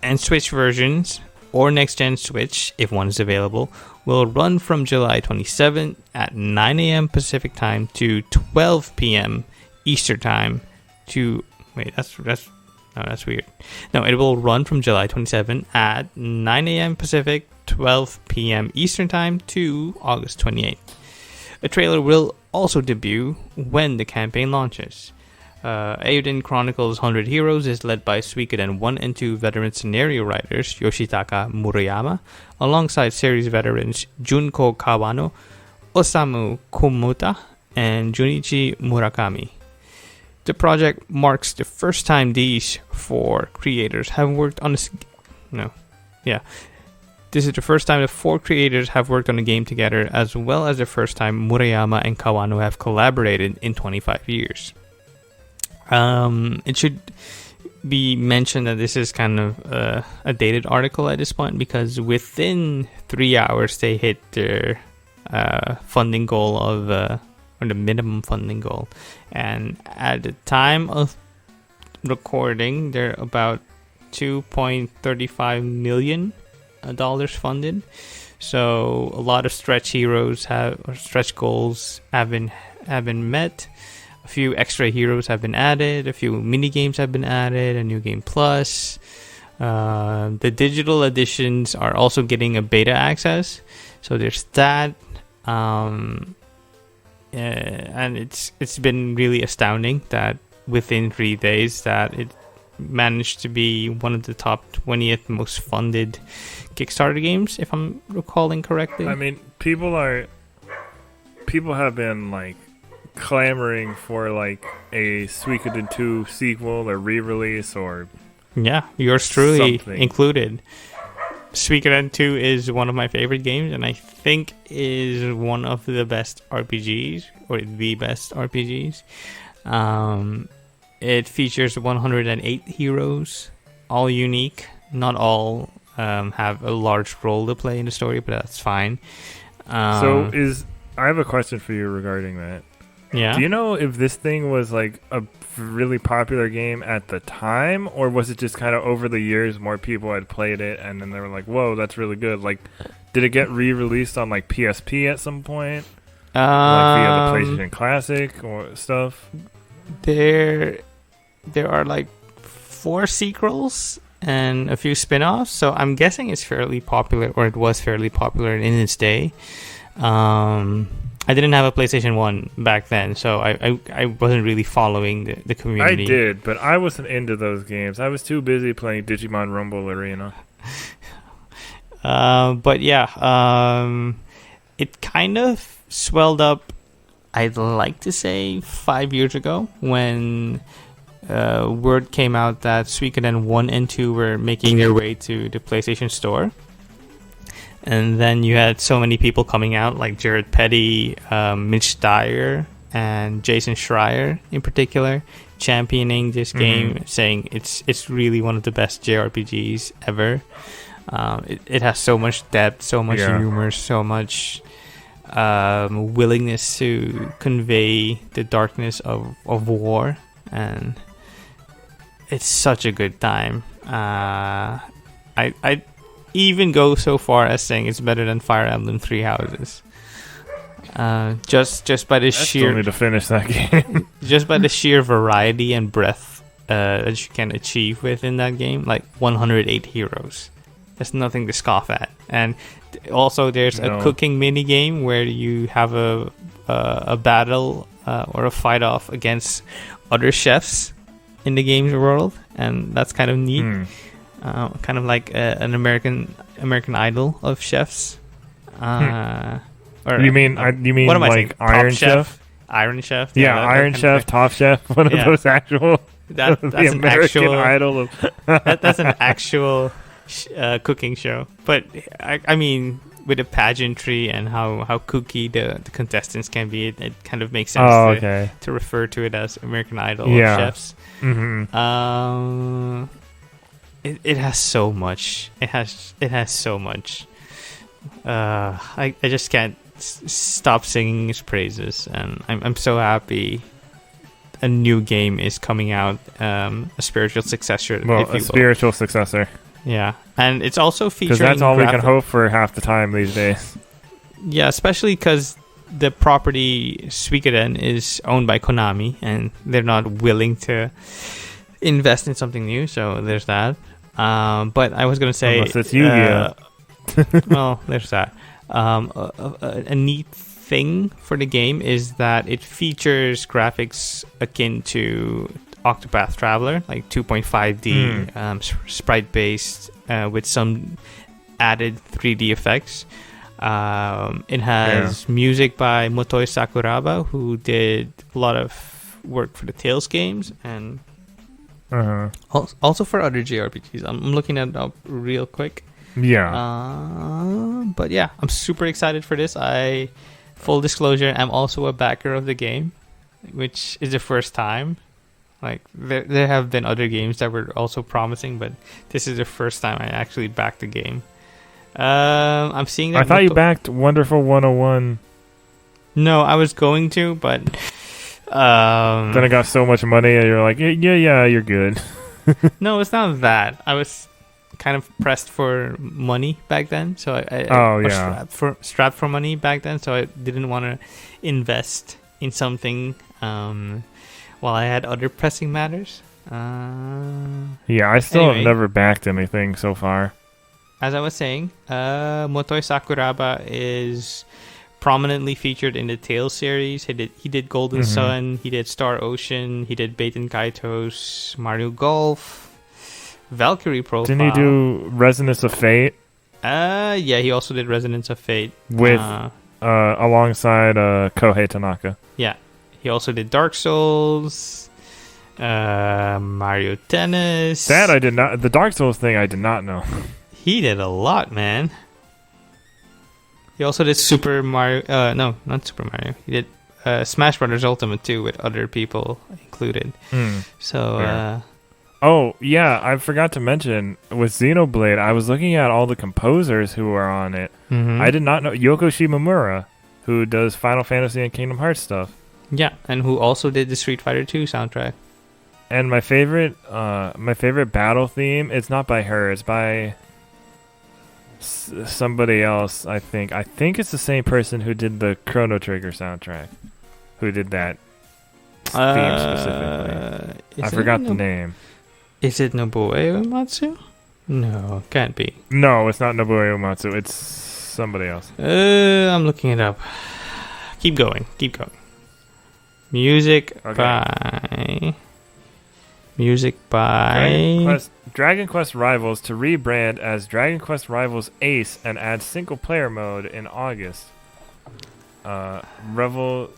and Switch versions, or next-gen Switch, if one is available, will run from July 27 at 9 a.m. Pacific Time to 12 p.m. Eastern Time to... Wait, that's weird. No, it will run from July 27 at 9 a.m. Pacific, 12 p.m. Eastern Time to August 28th. A trailer will also debut when the campaign launches. Eiyuden Chronicles 100 Heroes is led by Suikoden 1 and 2 veteran scenario writers Yoshitaka Murayama, alongside series veterans Junko Kawano, Osamu Komuta, and Junichi Murakami. The project marks the first time these four creators have worked on this is the first time the four creators have worked on a game together, as well as the first time Murayama and Kawano have collaborated in 25 years. It should be mentioned that this is kind of a dated article at this point, because within 3 hours they hit their funding goal of or the minimum funding goal, and at the time of recording they're about $2.35 million funded. So a lot of stretch goals have been met. A few extra heroes have been added, a few mini games have been added, a new game plus. The digital editions are also getting a beta access, so there's that. And it's been really astounding that within 3 days that it managed to be one of the top 20th most funded Kickstarter games, if I'm recalling correctly. I mean, people have been like clamoring for like a Suikoden 2 sequel or re-release, or yours truly something included. Suikoden 2 is one of my favorite games, and I think is one of the best RPGs, or the best RPGs. It features 108 heroes, all unique. Not all have a large role to play in the story, but that's fine. I have a question for you regarding that. Yeah. Do you know if this thing was like a really popular game at the time, or was it just kind of over the years more people had played it and then they were like, whoa, that's really good? Like, did it get re-released on like PSP at some point? Like via the PlayStation Classic or stuff? There are like 4 sequels and a few spin-offs, so I'm guessing it's fairly popular, or it was fairly popular in its day. I didn't have a PlayStation 1 back then, so I wasn't really following the community. I did, but I wasn't into those games. I was too busy playing Digimon Rumble Arena. But yeah, it kind of swelled up, I'd like to say, 5 years ago, when word came out that Suikoden 1 and 2 were making their way to the PlayStation Store. And then you had so many people coming out, like Jared Petty, Mitch Dyer, and Jason Schreier in particular, championing this game, saying it's really one of the best JRPGs ever. It has so much depth, so much humor, so much willingness to convey the darkness of war, and it's such a good time. I even go so far as saying it's better than Fire Emblem Three Houses. Just by the sheer need to finish that game. just by the sheer variety and breadth that you can achieve within that game, like 108 heroes. There's nothing to scoff at. And also there's a cooking mini game where you have a battle or a fight off against other chefs in the game's world, and that's kind of neat. Kind of like an American Idol of chefs. Or you mean what am I saying? Iron Chef? Iron Chef. Yeah, Iron Chef, Top Chef. One of those actual. That's the an American actual Idol of. that's an actual cooking show. But I mean, with the pageantry and how kooky the contestants can be, it kind of makes sense to refer to it as American Idol of chefs. Mm-hmm. It has so much. It has so much. I just can't stop singing his praises, and I'm so happy a new game is coming out, a spiritual successor. Spiritual successor. Yeah, and it's also featuring. Because that's all we can hope for half the time these days. Yeah, especially because the property Suikoden is owned by Konami, and they're not willing to invest in something new. So there's that. But I was gonna say, unless it's Yu-Gi-Oh. well, there's that. A neat thing for the game is that it features graphics akin to Octopath Traveler, like 2.5D sprite based with some added 3D effects. It has music by Motoi Sakuraba, who did a lot of work for the Tales games and also for other JRPGs. I'm looking it up real quick. Yeah. But yeah, I'm super excited for this. Full disclosure, I'm also a backer of the game, which is the first time. Like there have been other games that were also promising, but this is the first time I actually backed the game. I'm seeing that. I thought you backed Wonderful 101. No, I was going to, but then I got so much money, and you're like, yeah, you're good. No, it's not that. I was kind of pressed for money back then, so I strapped for money back then, so I didn't want to invest in something while I had other pressing matters. I still have never backed anything so far. As I was saying, Motoi Sakuraba is prominently featured in the Tales series. He did Golden Sun, he did Star Ocean, he did Baten Kaitos, Mario Golf, Valkyrie Profile. Didn't he do Resonance of Fate? Yeah, he also did Resonance of Fate with alongside Kohei Tanaka. Yeah, he also did Dark Souls, Mario Tennis. That I did not. The Dark Souls thing I did not know. He did a lot, man. He also did Super Mario. No, not Super Mario. He did Smash Brothers Ultimate 2 with other people included. So. Oh yeah, I forgot to mention with Xenoblade. I was looking at all the composers who are on it. I did not know Yoko Shimomura, who does Final Fantasy and Kingdom Hearts stuff. Yeah, and who also did the Street Fighter 2 soundtrack. And my favorite battle theme. It's not by her. It's by somebody else. I think it's the same person who did the Chrono Trigger soundtrack. Who did that theme specifically? I forgot the name. Is it Nobuo Uematsu? No, can't be. No, it's not Nobuo Uematsu. It's somebody else. I'm looking it up. Keep going. Music by Dragon Quest Rivals to rebrand as Dragon Quest Rivals Ace and add single player mode in August. Rivals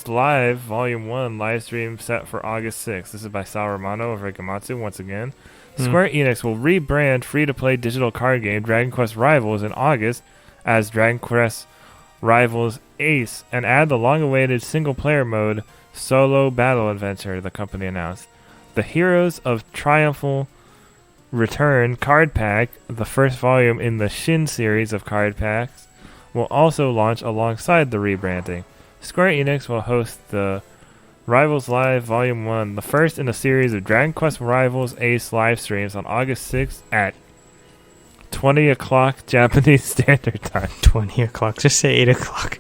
Live Volume 1 live stream set for August 6th. This is by Sal Romano of Regamatsu once again. Square Enix will rebrand free-to-play digital card game Dragon Quest Rivals in August as Dragon Quest Rivals Ace and add the long-awaited single-player mode Solo Battle Adventure, the company announced. The Heroes of Triumphal Return card pack, the first volume in the Shin series of card packs, will also launch alongside the rebranding. Square Enix will host the Rivals Live Volume 1, the first in a series of Dragon Quest Rivals Ace live streams on August 6th at 20 o'clock Japanese Standard Time. 20 o'clock, just say 8 o'clock.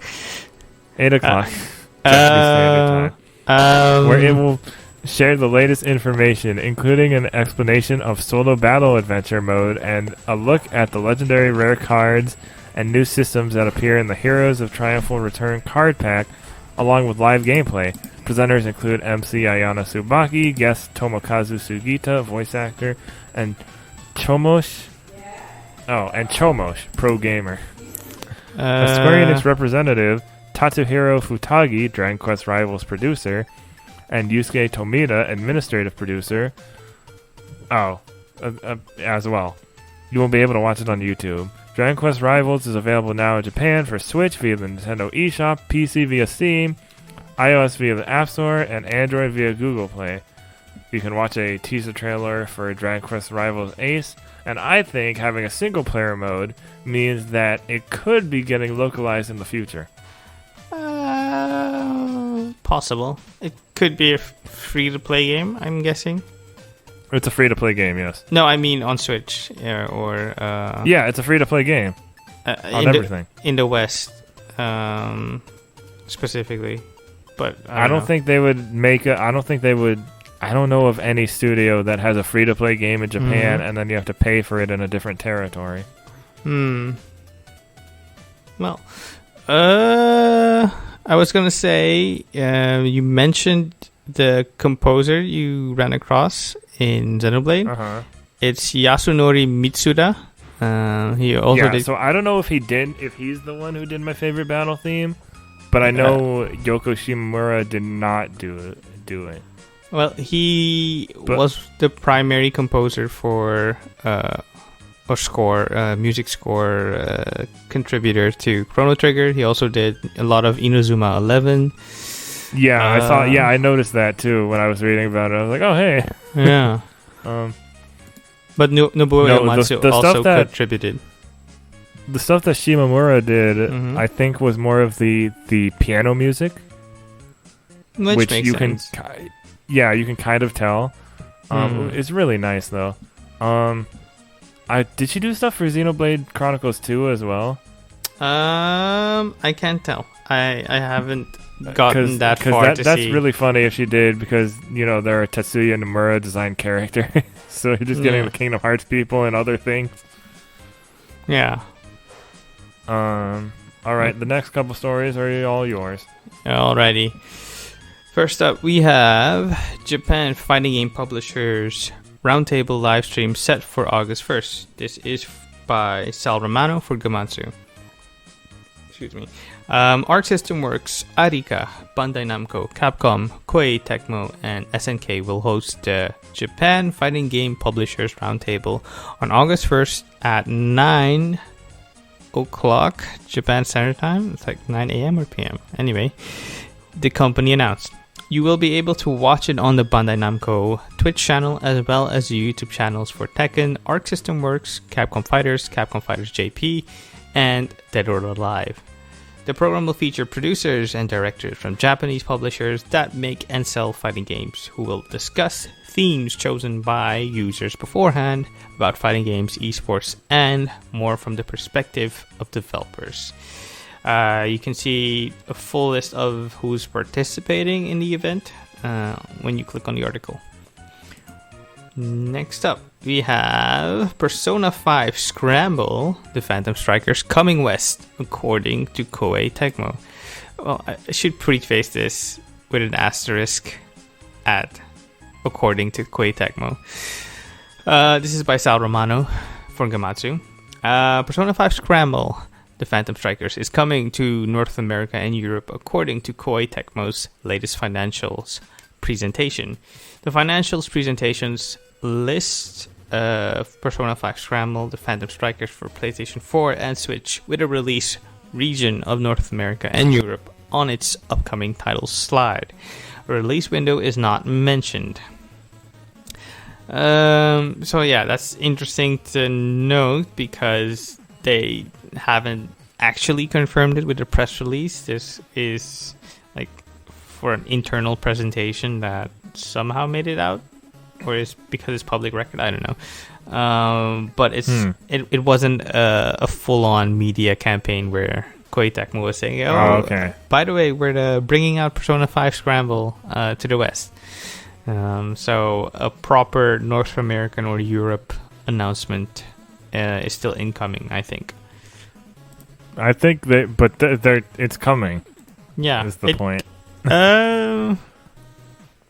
8 o'clock Japanese Standard Time. Where it will share the latest information, including an explanation of Solo Battle Adventure mode and a look at the legendary rare cards and new systems that appear in the Heroes of Triumphal Return card pack, along with live gameplay. Presenters include MC Ayana Tsubaki, guest Tomokazu Sugita, voice actor, and Chomosh, pro gamer. A Square Enix representative, Tatsuhiro Futagi, Dragon Quest Rivals producer, and Yusuke Tomita, administrative producer. As well. You won't be able to watch it on YouTube. Dragon Quest Rivals is available now in Japan for Switch via the Nintendo eShop, PC via Steam, iOS via the App Store, and Android via Google Play. You can watch a teaser trailer for Dragon Quest Rivals Ace, and I think having a single-player mode means that it could be getting localized in the future. Possible. It could be a free-to-play game, I'm guessing. It's a free-to-play game, yes. No, I mean on Switch yeah, it's a free-to-play game on everything in the West, specifically. But I don't think they would make it. I don't think they would. I don't know of any studio that has a free-to-play game in Japan and then you have to pay for it in a different territory. Well, I was gonna say, you mentioned the composer you ran across in Xenoblade. It's Yasunori Mitsuda. He also did. So I don't know if he's the one who did my favorite battle theme, but I know Yoko Shimomura did not do it. Well, he was the primary composer for music score contributor to Chrono Trigger. He also did a lot of Inazuma 11. Yeah, I saw. Yeah, I noticed that too when I was reading about it. I was like, oh hey. Yeah. But Nobuo Uematsu also contributed. The stuff that Shimomura did, I think, was more of the piano music, which makes sense. You can kind of tell. It's really nice though. Did she do stuff for Xenoblade Chronicles 2 as well? I can't tell. I haven't gotten that far to see. That's really funny if she did, because there are Tetsuya Nomura designed characters, so you're just getting the Kingdom Hearts people and other things. Yeah. All right, the next couple stories are all yours. Alrighty. First up, we have Japan Fighting Game Publishers Roundtable livestream set for August 1st. This is by Sal Romano for Gamatsu. Excuse me. Arc System Works, Arika, Bandai Namco, Capcom, Koei Tecmo, and SNK will host the Japan Fighting Game Publishers Roundtable on August 1st at 9 o'clock Japan Standard Time. It's like 9 a.m. or p.m. Anyway, the company announced. You will be able to watch it on the Bandai Namco Twitch channel, as well as the YouTube channels for Tekken, Arc System Works, Capcom Fighters JP, and Dead or Alive. The program will feature producers and directors from Japanese publishers that make and sell fighting games, who will discuss themes chosen by users beforehand about fighting games, esports, and more from the perspective of developers. You can see a full list of who's participating in the event when you click on the article. Next up, we have Persona 5 Scramble, the Phantom Strikers coming west, according to Koei Tecmo. Well, I should preface this with an asterisk at according to Koei Tecmo. This is by Sal Romano for Gamatsu. Persona 5 Scramble, the Phantom Strikers, is coming to North America and Europe according to Koei Tecmo's latest financials presentation. The financials presentations list Persona 5 Scramble, the Phantom Strikers for PlayStation 4 and Switch, with a release region of North America and Europe on its upcoming title slide. A release window is not mentioned. So yeah, that's interesting to note because they haven't actually confirmed it with a press release. This is like for an internal presentation that somehow made it out, or is because it's public record. I don't know. But it wasn't a full-on media campaign where Koei Tecmo was saying, okay, by the way, we're bringing out Persona 5 Scramble to the West. So a proper North American or Europe announcement is still incoming, I think. I think it's coming. Yeah, is the point. I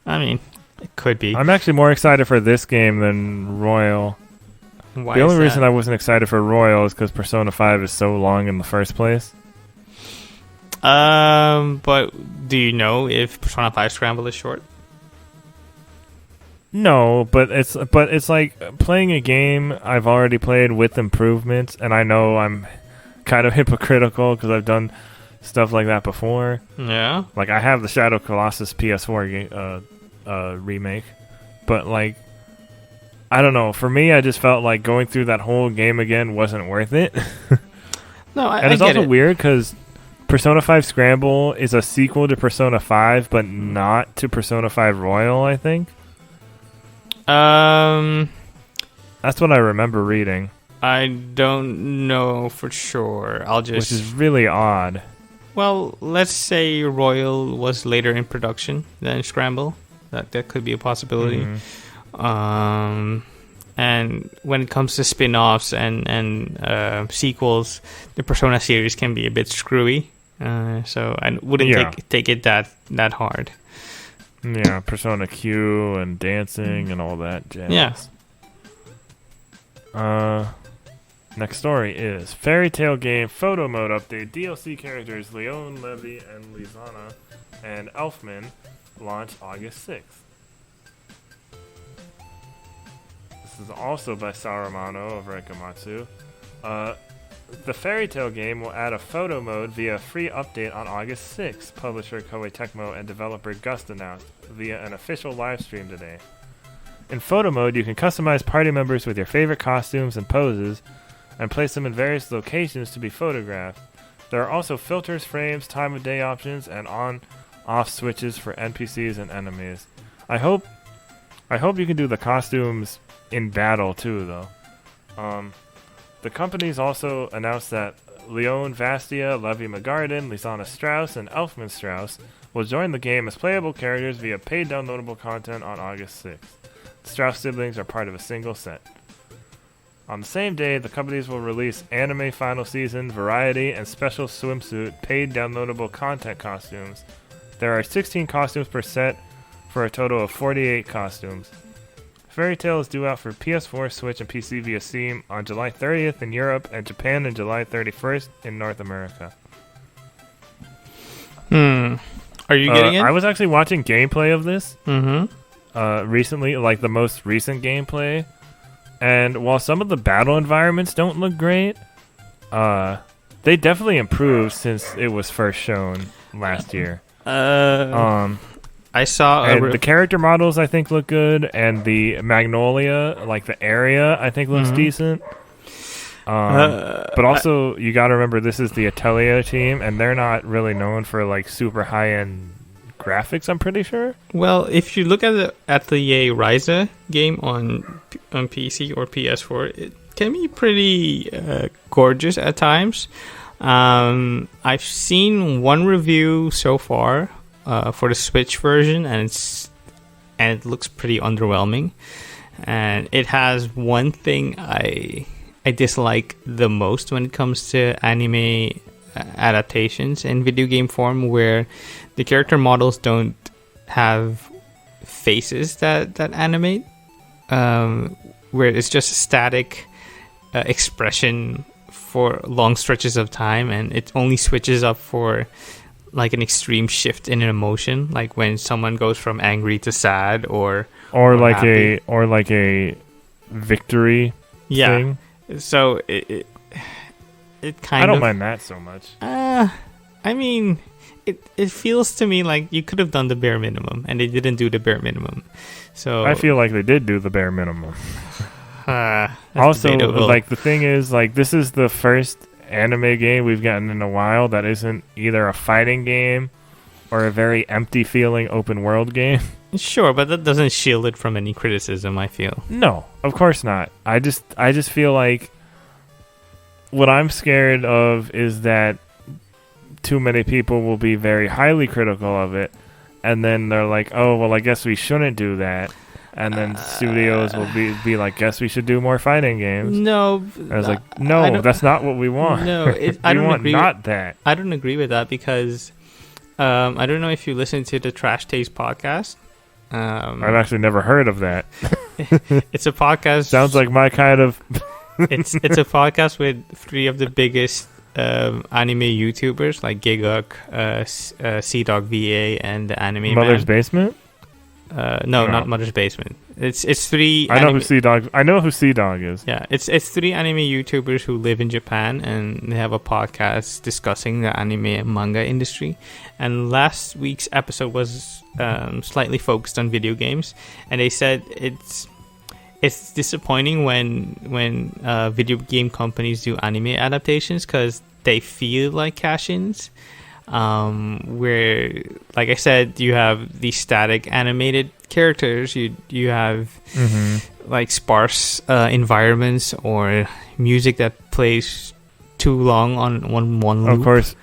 mean, it could be. I'm actually more excited for this game than Royal. Why the only reason I wasn't excited for Royal is because Persona 5 is so long in the first place. But do you know if Persona 5 Scramble is short? No, but it's like playing a game I've already played with improvements, and I know I'm kind of hypocritical because I've done stuff like that before. Yeah. Like, I have the Shadow Colossus PS4 game, remake, but like, I don't know. For me, I just felt like going through that whole game again wasn't worth it. No, and it's also weird because Persona 5 Scramble is a sequel to Persona 5, but not to Persona 5 Royal, I think. That's what I remember reading. I don't know for sure. Which is really odd. Well, let's say Royal was later in production than Scramble. That could be a possibility. Mm-hmm. And when it comes to spin-offs and sequels, the Persona series can be a bit screwy. So I wouldn't take it that hard. Yeah, Persona Q and dancing and all that jazz. Yeah. Next story is Fairy Tail game photo mode update. DLC characters Leon, Levy, and Lizana and Elfman launch August 6th. This is also by Saramano of Reikamatsu. The Fairy Tail game will add a photo mode via a free update on August 6th, publisher Koei Tecmo and developer Gust announced via an official live stream today. In photo mode, you can customize party members with your favorite costumes and poses, and place them in various locations to be photographed. There are also filters, frames, time of day options, and on-off switches for NPCs and enemies. I hope you can do the costumes in battle too, though. The companies also announced that Leon Vastia, Levi McGarden, Lizana Strauss, and Elfman Strauss will join the game as playable characters via paid downloadable content on August 6th. The Strauss siblings are part of a single set. On the same day, the companies will release Anime Final Season, Variety, and Special Swimsuit paid downloadable content costumes. There are 16 costumes per set for a total of 48 costumes. Fairy Tail is due out for PS4, Switch, and PC via Steam on July 30th in Europe and Japan on July 31st in North America. Are you getting it? I was actually watching gameplay of this Mm-hmm. recently, like the most recent gameplay. And while some of the battle environments don't look great, they definitely improved since it was first shown last year. I saw the character models I think look good, and the Magnolia, like the area, I think looks decent. But also you got to remember this is the Atelier team, and they're not really known for like super high end graphics. I'm pretty sure. Well, if you look at the Atelier Ryza game on PC or PS4, it can be pretty gorgeous at times. I've seen one review so far for the Switch version, and it looks pretty underwhelming. And it has one thing I dislike the most when it comes to anime adaptations in video game form, where the character models don't have faces that animate, where it's just a static expression for long stretches of time, and it only switches up for like an extreme shift in an emotion, like when someone goes from angry to sad or like happy. a victory thing. So it kind of, I don't mind that so much. I mean, it feels to me like you could have done the bare minimum, and they didn't do the bare minimum. So I feel like they did do the bare minimum. Also, debatable. Like the thing is, like this is the first anime game we've gotten in a while that isn't either a fighting game or a very empty feeling open world game. Sure, but that doesn't shield it from any criticism, I feel. No, of course not. I just feel like what I'm scared of is that too many people will be very highly critical of it, and then they're like, oh, well, I guess we shouldn't do that. And then studios will be like, guess we should do more fighting games. No. I was like, no, that's not what we want. No, I don't agree. That. I don't agree with that because I don't know if you listen to the Trash Taste podcast. I've actually never heard of that. It's a podcast. Sounds like my kind of... it's a podcast with three of the biggest anime YouTubers, like Giguk, CDog VA, and the Anime Mother's Man. Basement? No, not Mother's Basement. It's three. I know who CDog is. Yeah, it's three anime YouTubers who live in Japan, and they have a podcast discussing the anime and manga industry. And last week's episode was slightly focused on video games, and they said it's disappointing when video game companies do anime adaptations because they feel like cash-ins. Where, like I said, you have these static animated characters, you have like sparse environments or music that plays too long on one loop. Of course,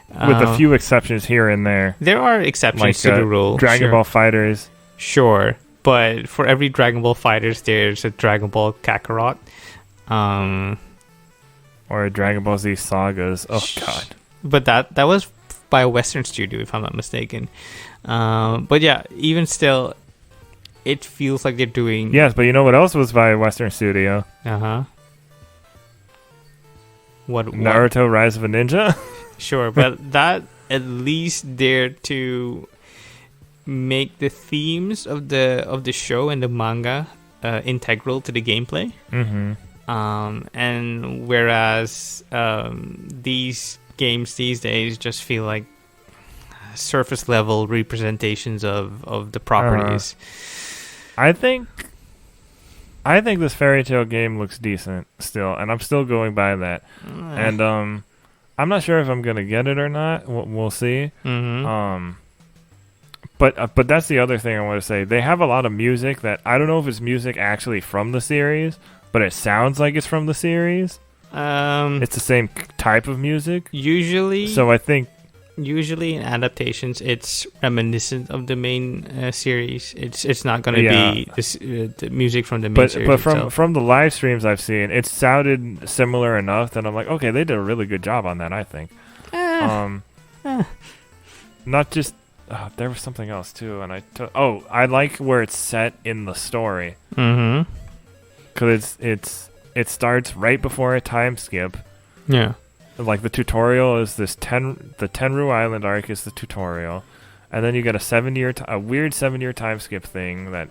with a few exceptions here and there. There are exceptions to the rule. Dragon Ball FighterZ. Sure, but for every Dragon Ball FighterZ, there's a Dragon Ball Kakarot. Or a Dragon Ball Z Sagas. Oh, God. But that was by a Western studio, if I'm not mistaken. But yeah, even still, it feels like they're doing... Yes, but you know what else was by a Western studio? Uh-huh. What? Naruto Rise of a Ninja? Sure, but that at least dared to make the themes of the show and the manga integral to the gameplay. Mm-hmm. And whereas these games these days just feel like surface level representations of the properties. I think this Fairy Tail game looks decent still, and I'm still going by that. And I'm not sure if I'm gonna get it or not. We'll see. Mm-hmm. But that's the other thing I want to say. They have a lot of music that I don't know if it's music actually from the series, but it sounds like it's from the series. It's the same type of music. Usually. So I think. Usually in adaptations, it's reminiscent of the main series. It's not going to be the music from the main series. But from the live streams I've seen, it sounded similar enough that I'm like, okay, they did a really good job on that. I think. Not just there was something else too, and I like where it's set in the story. Mm-hmm. Because it starts right before a time skip. Yeah. Like the tutorial is the Tenru Island arc is the tutorial, and then you get a weird 7-year time skip thing that,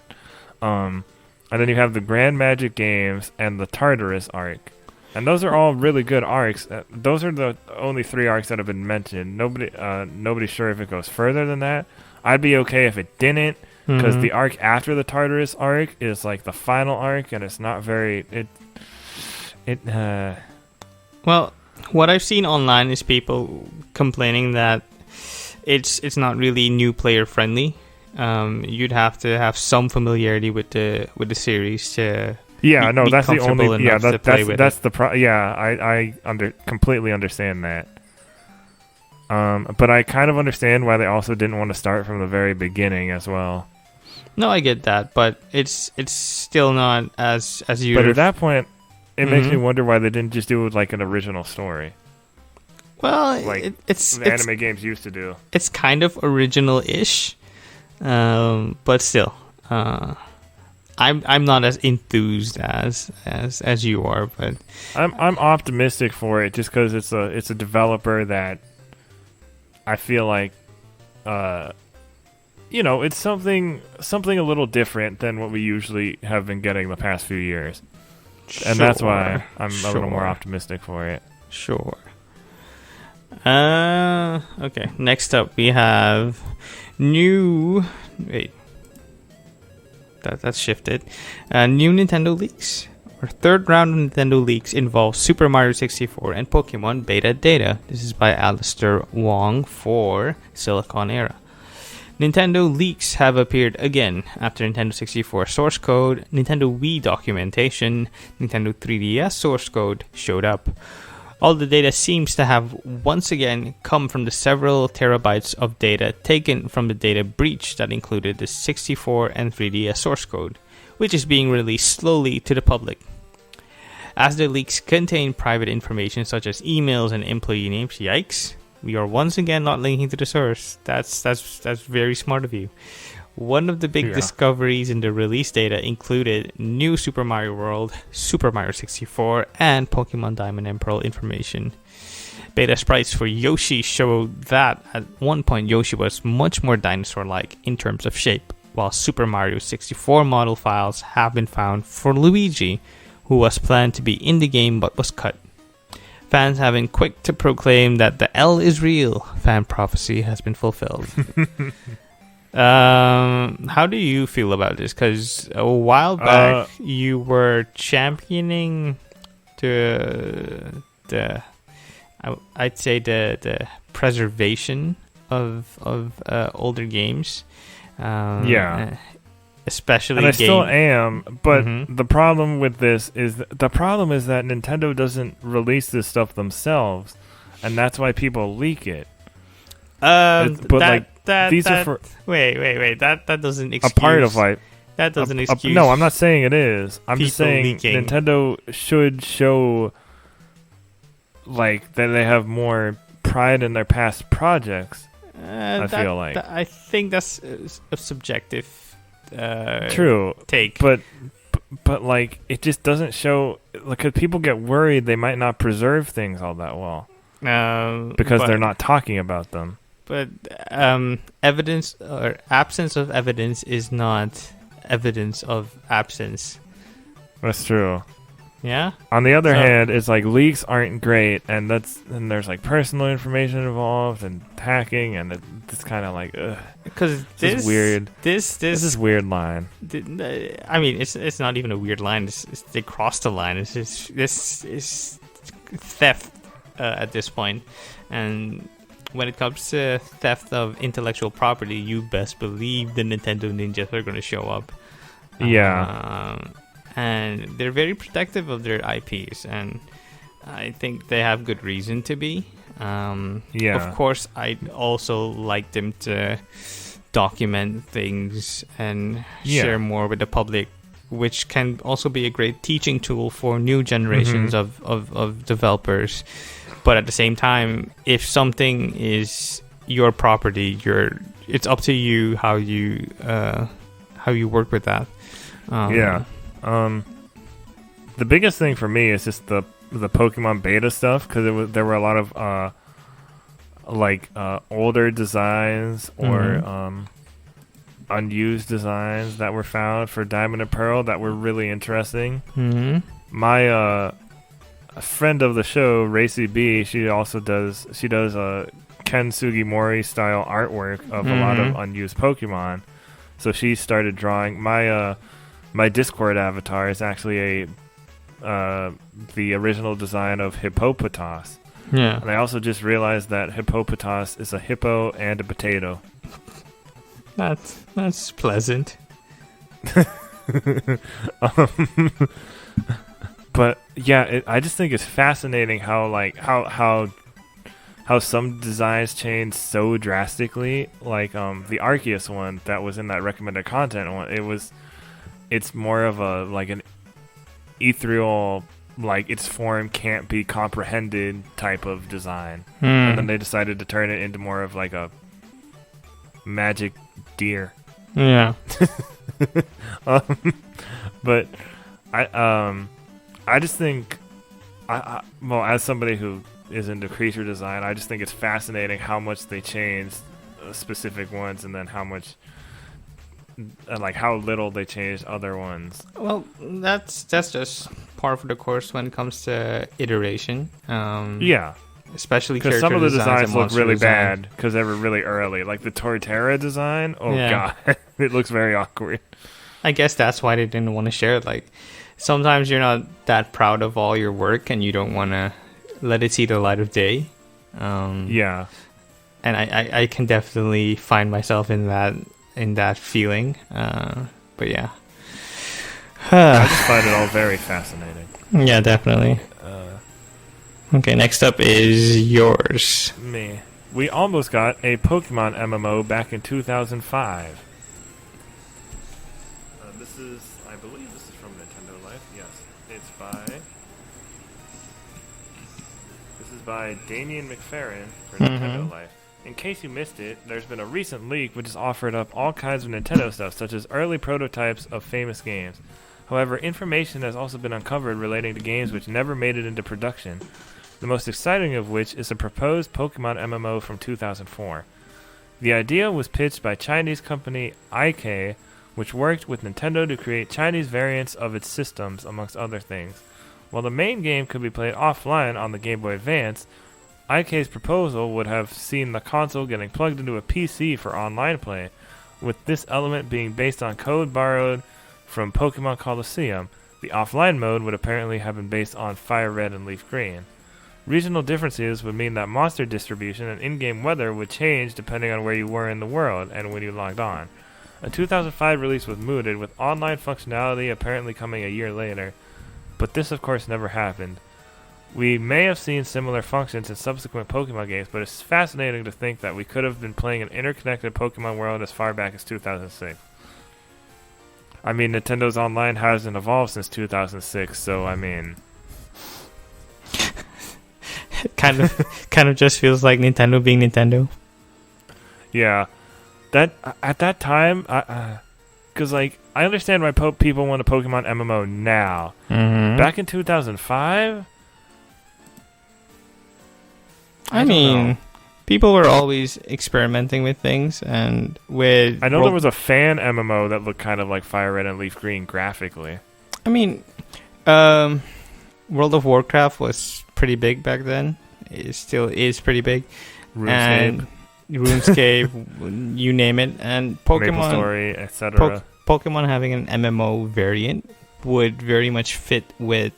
and then you have the Grand Magic Games and the Tartarus arc, and those are all really good arcs. Those are the only 3 arcs that have been mentioned. Nobody's sure if it goes further than that. I'd be okay if it didn't, because the arc after the Tartarus arc is like the final arc, and it's not very Well. What I've seen online is people complaining that it's not really new player friendly. You'd have to have some familiarity with the series to that's the only that's it. I completely understand that. But I kind of understand why they also didn't want to start from the very beginning as well. No, I get that, but it's still not as you. But at that point. It makes me wonder why they didn't just do like an original story. Well, like it's anime games used to do. It's kind of original-ish, but still, I'm not as enthused as you are. But I'm optimistic for it just because it's a developer that I feel like, it's something a little different than what we usually have been getting the past few years. And that's why I'm a little more optimistic for it. Sure. Okay. Next up, we have new... Wait. That's shifted. New Nintendo leaks. Our third round of Nintendo leaks involves Super Mario 64 and Pokemon beta data. This is by Alistair Wong for Silicon Era. Nintendo leaks have appeared again after Nintendo 64 source code, Nintendo Wii documentation, Nintendo 3DS source code showed up. All the data seems to have once again come from the several terabytes of data taken from the data breach that included the 64 and 3DS source code, which is being released slowly to the public. As the leaks contain private information such as emails and employee names, yikes. We are once again not linking to the source. That's very smart of you. One of the big discoveries in the release data included new Super Mario World, Super Mario 64, and Pokemon Diamond and Pearl information. Beta sprites for Yoshi showed that at one point Yoshi was much more dinosaur-like in terms of shape, while Super Mario 64 model files have been found for Luigi, who was planned to be in the game but was cut. Fans have been quick to proclaim that the L is real. Fan prophecy has been fulfilled. How do you feel about this? Because a while back you were championing I'd say the preservation of older games. Especially and I still am, but the problem with this is that Nintendo doesn't release this stuff themselves, and that's why people leak it. Wait, that doesn't excuse a part of like that doesn't excuse. No, I'm not saying it is. I'm just saying Nintendo should show like that they have more pride in their past projects. I feel like I think that's a subjective true take, but like it just doesn't show. Because people get worried they might not preserve things all that well because they're not talking about them. But evidence or absence of evidence is not evidence of absence. That's true. Yeah. On the other hand, it's like leaks aren't great, and there's like personal information involved and hacking, and it's kind of like because this is weird. This is weird line. I mean, it's not even a weird line. They crossed the line. This is theft at this point, and when it comes to theft of intellectual property, you best believe the Nintendo ninjas are going to show up. Yeah. And they're very protective of their IPs, and I think they have good reason to be. Of course, I'd also like them to document things and share more with the public, which can also be a great teaching tool for new generations of developers. But at the same time, if something is your property, it's up to you how you work with that. The biggest thing for me is just the Pokemon beta stuff, because there were a lot of older designs or unused designs that were found for Diamond and Pearl that were really interesting. My a friend of the show, Racy B, she does Ken Sugimori style artwork of a lot of unused Pokemon. So she started drawing my Discord avatar is actually the original design of Hippopotas. Yeah. And I also just realized that Hippopotas is a hippo and a potato. That's pleasant. But yeah, I just think it's fascinating how some designs change so drastically. Like the Arceus one that was in that recommended content one, it's more of an ethereal, like its form can't be comprehended type of design. And then they decided to turn it into more of like a magic deer. Yeah. But I just think, as somebody who is into creature design, I just think it's fascinating how much they changed specific ones, and then how much, like how little they changed other ones. Well, that's just part of the course when it comes to iteration. Yeah. Especially because some of the designs look really bad because they were really early. Like the Torterra design, God, it looks very awkward. I guess that's why they didn't want to share it. Like, sometimes you're not that proud of all your work and you don't want to let it see the light of day. Yeah. And I can definitely find myself in that feeling. But yeah. I just find it all very fascinating. Yeah, definitely. Okay, next up is yours. Me. We almost got a Pokemon MMO back in 2005. I believe this is from Nintendo Life. Yes, this is by Damian McFerrin for Nintendo Life. In case you missed it, there's been a recent leak which has offered up all kinds of Nintendo stuff, such as early prototypes of famous games. However, information has also been uncovered relating to games which never made it into production. The most exciting of which is a proposed Pokemon MMO from 2004. The idea was pitched by Chinese company IK, which worked with Nintendo to create Chinese variants of its systems, amongst other things. While the main game could be played offline on the Game Boy Advance, IK's proposal would have seen the console getting plugged into a PC for online play, with this element being based on code borrowed from Pokemon Colosseum. The offline mode would apparently have been based on Fire Red and Leaf Green. Regional differences would mean that monster distribution and in-game weather would change depending on where you were in the world and when you logged on. A 2005 release was mooted, with online functionality apparently coming a year later, but this of course never happened. We may have seen similar functions in subsequent Pokemon games, but it's fascinating to think that we could have been playing an interconnected Pokemon world as far back as 2006. I mean, Nintendo's online hasn't evolved since 2006, so I mean... kind of just feels like Nintendo being Nintendo. Yeah, that at that time, because like I understand why people want a Pokemon MMO now. Mm-hmm. Back in 2005, I mean, people were always experimenting with things, and with I know there was a fan MMO that looked kind of like Fire Red and Leaf Green graphically. I mean, World of Warcraft was pretty big back then. It still is pretty big. RuneScape, you name it, and Pokemon, MapleStory, etc. Pokemon having an MMO variant would very much fit with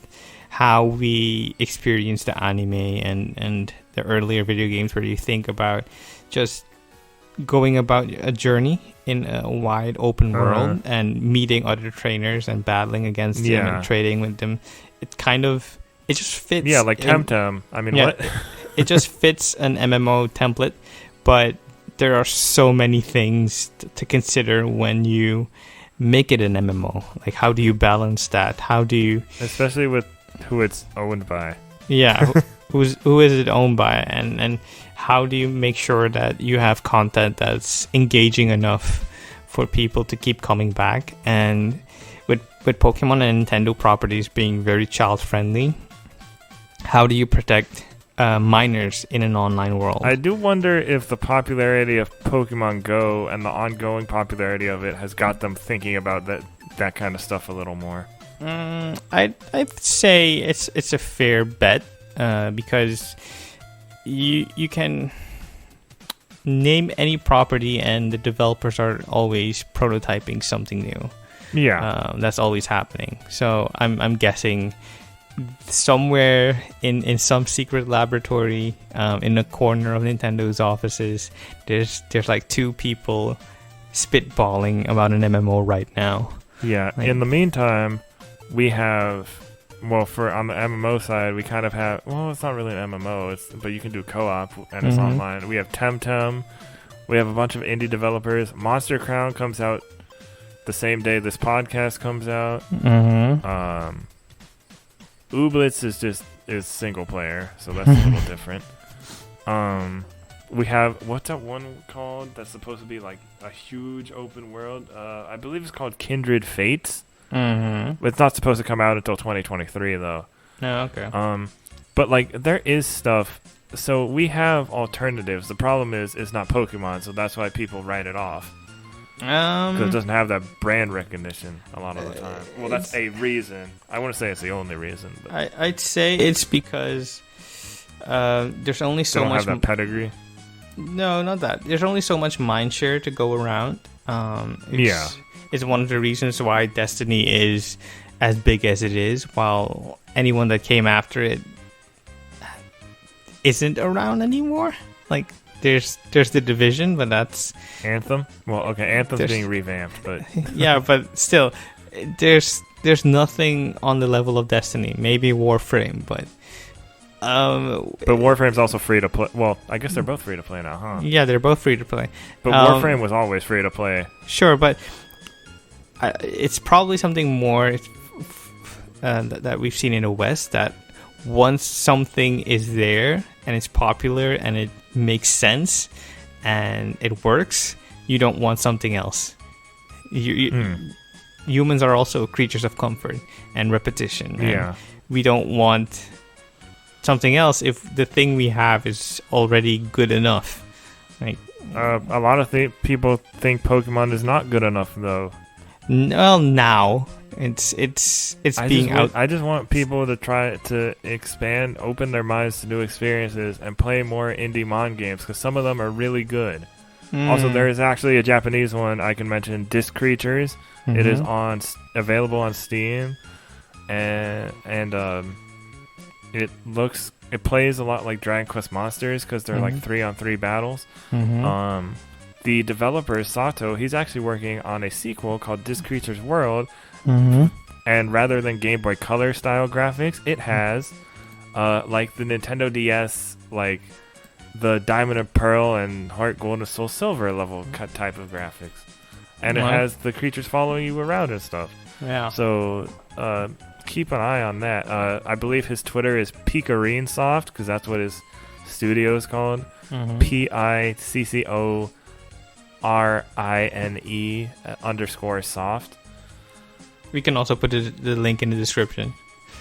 how we experience the anime and the earlier video games, where you think about just going about a journey in a wide open world and meeting other trainers and battling against them and trading with them. It just fits. Yeah, like Temtem. I mean, what? It just fits an MMO template, but there are so many things to consider when you make it an MMO. Like, how do you balance that? How do you... Especially with who it's owned by. Yeah, who is it owned by? And how do you make sure that you have content that's engaging enough for people to keep coming back? And with Pokemon and Nintendo properties being very child-friendly, how do you protect minors in an online world? I do wonder if the popularity of Pokemon Go and the ongoing popularity of it has got them thinking about that kind of stuff a little more. I'd say it's a fair bet, because you can name any property and the developers are always prototyping something new. Yeah, that's always happening. So I'm guessing somewhere in some secret laboratory in a corner of Nintendo's offices, there's like two people spitballing about an MMO right now. Yeah. Like, in the meantime, we have, well, on the MMO side, we kind of have, well, it's not really an MMO, but you can do co-op and it's online. We have Temtem. We have a bunch of indie developers. Monster Crown comes out the same day this podcast comes out. Ooblets is single player, so that's a little different. We have, what's that one called that's supposed to be like a huge open world? I believe it's called Kindred Fates. It's not supposed to come out until 2023 though. Oh, okay. But like there is stuff. So we have alternatives. The problem is it's not Pokemon, so that's why people write it off. Because it doesn't have that brand recognition a lot of the time. Well, that's a reason. I wouldn't say it's the only reason. But I'd say it's because there's only so much. Have that pedigree. No, not that. There's only so much mindshare to go around. It's one of the reasons why Destiny is as big as it is, while anyone that came after it isn't around anymore. Like, there's the Division, but that's Anthem. Well, okay, Anthem's being revamped, but yeah, but still, there's nothing on the level of Destiny. Maybe Warframe, but Warframe's also free to play. Well, I guess they're both free to play now, huh? Yeah, they're both free to play. But Warframe was always free to play. Sure, but it's probably something more that we've seen in the West, that once something is there and it's popular and it makes sense and it works, you don't want something else. Humans are also creatures of comfort and repetition. Yeah. And we don't want something else if the thing we have is already good enough. Like, a lot of people think Pokemon is not good enough, though. Well, now it's being out. I just want people to try to expand, open their minds to new experiences, and play more indie mon games, because some of them are really good. Also, there is actually a Japanese one I can mention, Disc Creatures. It is available on Steam, and it plays a lot like Dragon Quest Monsters, because they're like 3-on-3 battles. The developer Sato, he's actually working on a sequel called Disc Creatures World, and rather than Game Boy Color style graphics, it has like the Nintendo DS, like the Diamond and Pearl and Heart Gold and Soul Silver level cut type of graphics, and it has the creatures following you around and stuff. Yeah. So keep an eye on that. I believe his Twitter is Picorine Soft, because that's what his studio is called. PICCORINE_soft. We can also put the link in the description.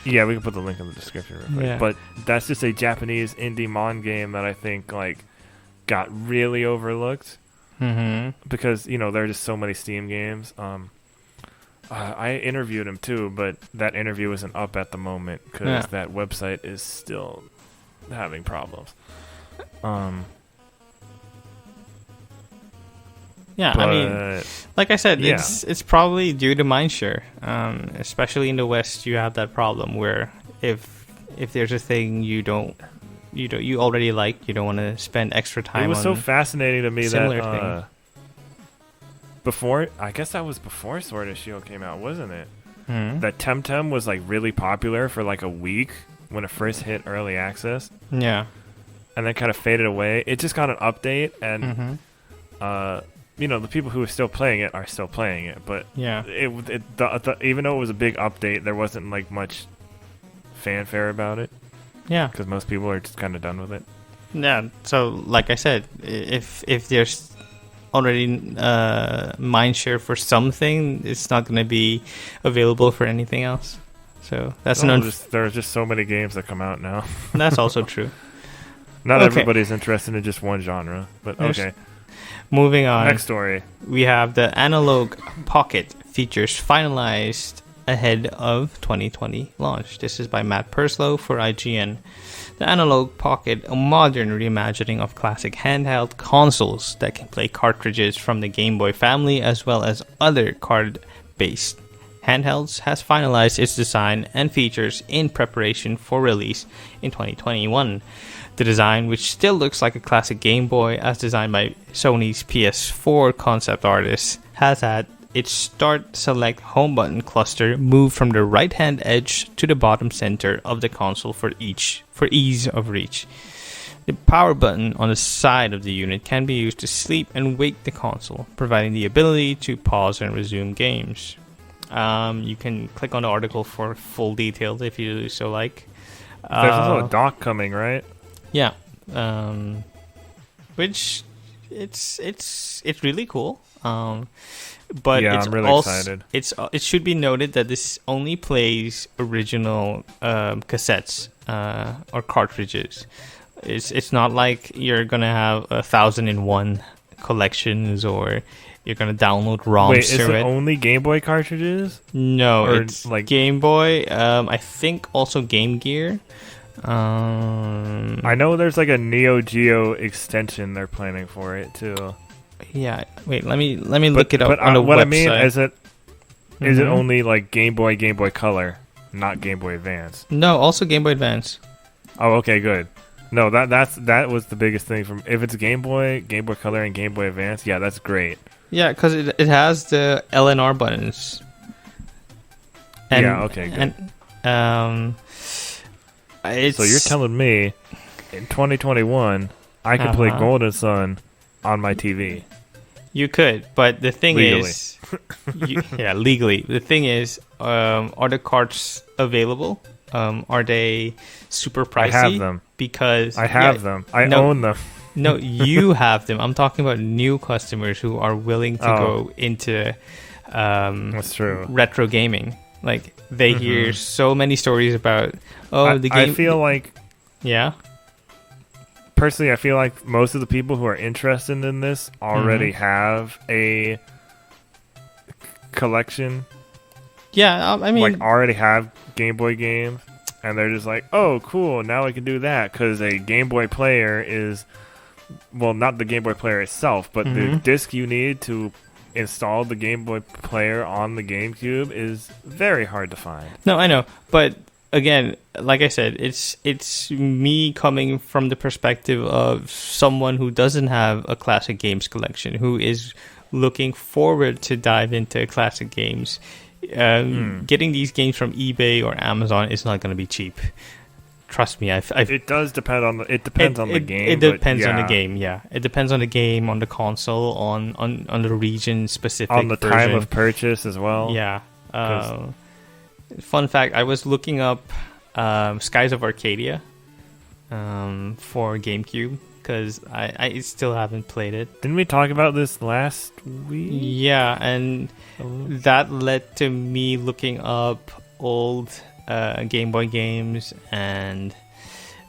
Yeah, we can put the link in the description real quick. Yeah. But that's just a Japanese indie mon game that I think got really overlooked. Because there are just so many Steam games. I interviewed him too, but that interview isn't up at the moment because that website is still having problems. Yeah, I mean, like I said, it's probably due to mindshare. Especially in the West, you have that problem where if there's a thing you already like, you don't want to spend extra time. It was so fascinating to me that thing. I guess that was before Sword and Shield came out, wasn't it? That Temtem was really popular for a week when it first hit early access. Yeah, and then kind of faded away. It just got an update, and the people who are still playing it are still playing it. But even though it was a big update, there wasn't much fanfare about it. Yeah, because most people are just kind of done with it. Yeah. So, like I said, if there's already mindshare for something, it's not going to be available for anything else. So that's there's just so many games that come out now. That's also true. Not everybody's interested in just one genre, but okay. Moving on. Next story. We have the Analog Pocket features finalized ahead of 2020 launch. This is by Matt Purslow for IGN. The Analog Pocket, a modern reimagining of classic handheld consoles that can play cartridges from the Game Boy family as well as other card-based handhelds, has finalized its design and features in preparation for release in 2021. The design, which still looks like a classic Game Boy as designed by Sony's PS4 concept artist, has had its Start Select Home button cluster moved from the right-hand edge to the bottom center of the console for ease of reach. The power button on the side of the unit can be used to sleep and wake the console, providing the ability to pause and resume games. You can click on the article for full details if you so like. There's also a dock coming, right? Yeah, which it's really cool. But I'm really excited. It should be noted that this only plays original cassettes or cartridges. It's not like you're gonna have 1,001 collections or you're gonna download ROMs. Wait, is it only Game Boy cartridges? No, it's Game Boy. I think also Game Gear. I know there's a Neo Geo extension they're planning for it too. Yeah, wait. Let me look it up on the what website. I mean is it only Game Boy, Game Boy Color, not Game Boy Advance? No, also Game Boy Advance. Oh, okay, good. No, that was the biggest thing from if it's Game Boy Color, and Game Boy Advance. Yeah, that's great. Yeah, because it has the LNR buttons. And, okay, good. And so you're telling me in 2021 I can play Golden Sun on my TV? You could, but the thing legally. is, legally. The thing is, are the cards available? Are they super pricey? I have them. Because I have them. I own them. No, you have them. I'm talking about new customers who are willing to go into that's true. Retro gaming. They hear so many stories about the game. I feel like personally, I feel like most of the people who are interested in this already have a collection. Yeah, I mean, already have Game Boy games, and they're just like, "Oh, cool! Now I can do that." Because a Game Boy player is, not the Game Boy player itself, but the disc you need to install the Game Boy player on the GameCube is very hard to find. No, I know, but again, like I said, it's me coming from the perspective of someone who doesn't have a classic games collection, who is looking forward to dive into classic games. Getting these games from eBay or Amazon is not going to be cheap. Trust me, it does depend on the game. It depends on the game. Yeah, it depends on the game, on the console, on the region specific, on the time of purchase as well. Yeah. Fun fact, I was looking up Skies of Arcadia for GameCube, because I still haven't played it. Didn't we talk about this last week? Yeah, and that led to me looking up old Game Boy games and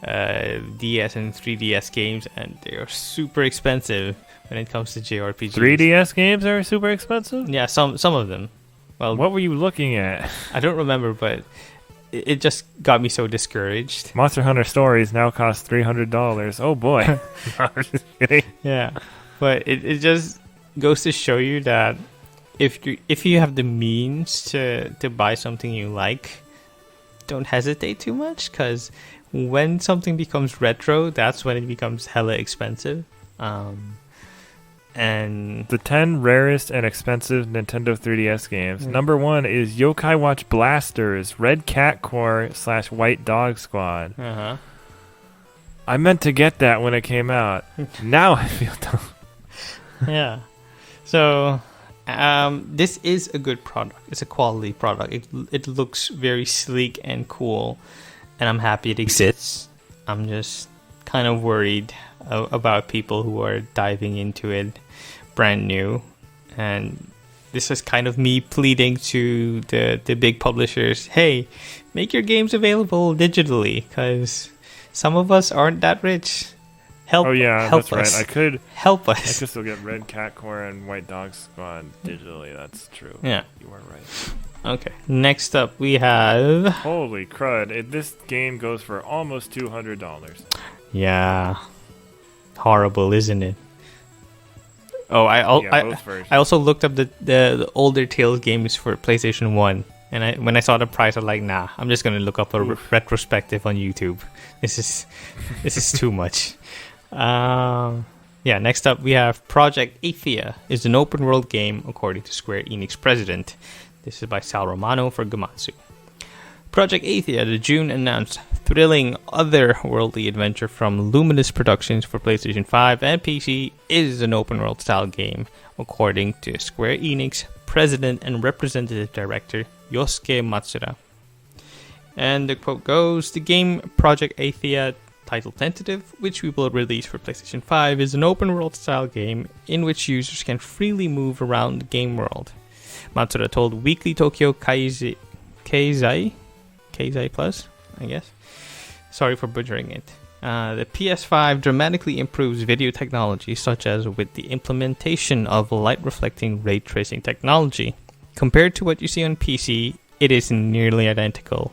DS and 3DS games, and they are super expensive when it comes to JRPGs. 3DS games are super expensive? Yeah, some of them. Well, what were you looking at? I don't remember, but it just got me so discouraged. Monster Hunter Stories now cost $300. Oh boy. I'm just kidding. Yeah, but it just goes to show you that if you have the means to buy something you like, don't hesitate too much, because when something becomes retro, that's when it becomes hella expensive. And the 10 rarest and expensive Nintendo 3DS games. Number 1 is Yokai Watch Blasters, Red Cat Core / White Dog Squad. Uh-huh. I meant to get that when it came out. Now I feel dumb. Yeah. So, this is a good product. It's a quality product. It looks very sleek and cool, and I'm happy it exists. I'm just kind of worried about people who are diving into it brand new, and this is kind of me pleading to the big publishers, hey, make your games available digitally, because some of us aren't that rich. Help that's us. right. I could still get Red Cat Core and White Dog Squad digitally. That's true. Yeah, you are right. Okay, next up we have... Holy crud, this game goes for almost $200. Yeah. Horrible, isn't it? Oh, I also looked up the older Tales games for PlayStation 1, and when I saw the price, I was like, nah, I'm just gonna look up a retrospective on YouTube. This is too much. Next up we have Project Athia. Is an open world game according to Square Enix president. This is by Sal Romano for Gamatsu. Project Athia, the June announced thrilling otherworldly adventure from Luminous Productions for PlayStation 5 and PC, is an open-world style game, according to Square Enix President and Representative Director Yosuke Matsuda. And the quote goes, the game Project Athia, titled tentative, which we will release for PlayStation 5, is an open-world style game in which users can freely move around the game world. Matsuda told Weekly Tokyo Keizai Plus, I guess. Sorry for butchering it. The PS5 dramatically improves video technology, such as with the implementation of light-reflecting ray tracing technology. Compared to what you see on PC, it is nearly identical.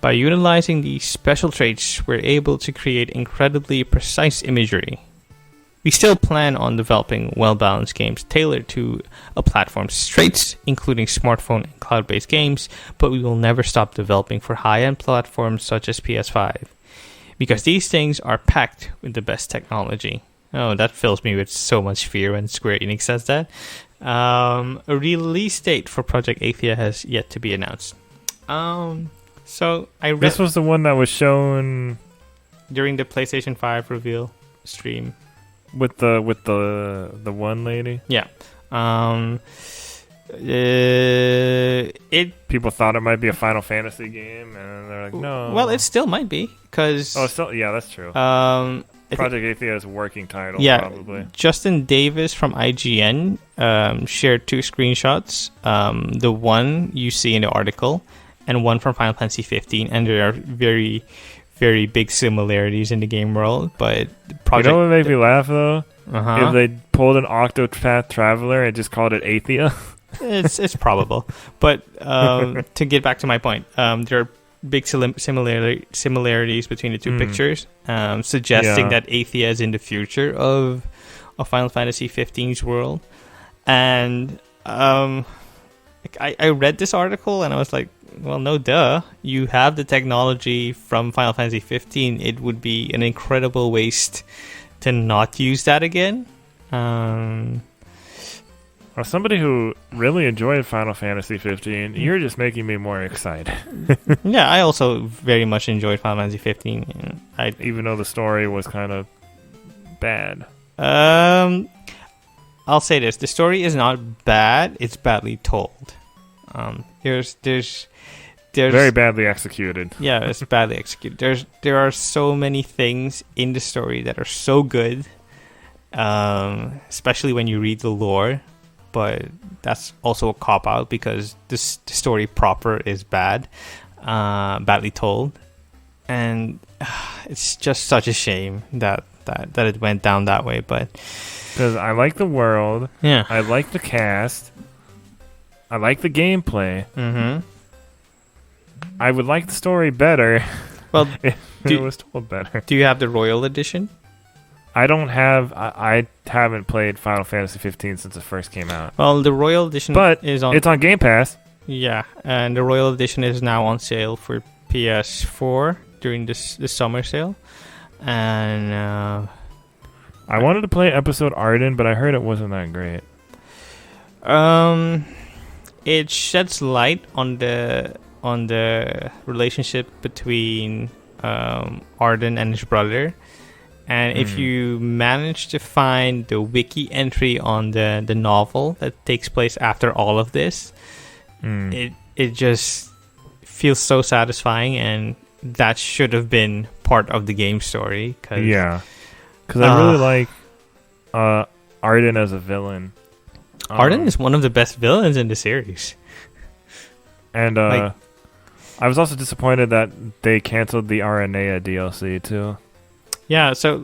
By utilizing these special traits, we're able to create incredibly precise imagery. We still plan on developing well-balanced games tailored to a platform's traits, including smartphone and cloud-based games, but we will never stop developing for high-end platforms such as PS5, because these things are packed with the best technology. Oh, that fills me with so much fear when Square Enix says that. A release date for Project Athia has yet to be announced. So I read... This was the one that was shown during the PlayStation 5 reveal stream. With the one lady? Yeah. People thought it might be a Final Fantasy game, and they're like, no. Well, it still might be, because... Oh, still, yeah, that's true. Project Athia is a working title, probably. Justin Davis from IGN shared 2 screenshots. The one you see in the article, and one from Final Fantasy 15, and there are very... very big similarities in the game world, but you know what made me laugh though? If they pulled an Octopath Traveler and just called it Athia. it's probable, but to get back to my point, there are big similarities between the two pictures, suggesting that Athia is in the future of Final Fantasy 15's world. And I read this article and I was like, well, no duh. You have the technology from Final Fantasy 15. It would be an incredible waste to not use that again. As somebody who really enjoyed Final Fantasy 15, you're just making me more excited. Yeah, I also very much enjoyed Final Fantasy 15. Even though the story was kind of bad. I'll say this. The story is not bad. It's badly told. There's there's very badly executed. Yeah, it's badly executed. There are so many things in the story that are so good, especially when you read the lore. But that's also a cop out because the story proper is badly told, and it's just such a shame that it went down that way. But because I like the world, yeah, I like the cast, I like the gameplay. Mm-hmm. I would like the story better. Well, if it was told better. Do you have the Royal Edition? I don't have. I haven't played Final Fantasy 15 since it first came out. Well, the Royal Edition it's on Game Pass. Yeah, and the Royal Edition is now on sale for PS4 during this summer sale. And I wanted to play Episode Arden, but I heard it wasn't that great. It sheds light on the relationship between Arden and his brother. And if you manage to find the wiki entry on the novel that takes place after all of this, it just feels so satisfying, and that should have been part of the game story. Because I really like Arden as a villain. Arden is one of the best villains in the series. And I was also disappointed that they canceled the Aranea DLC too. Yeah, so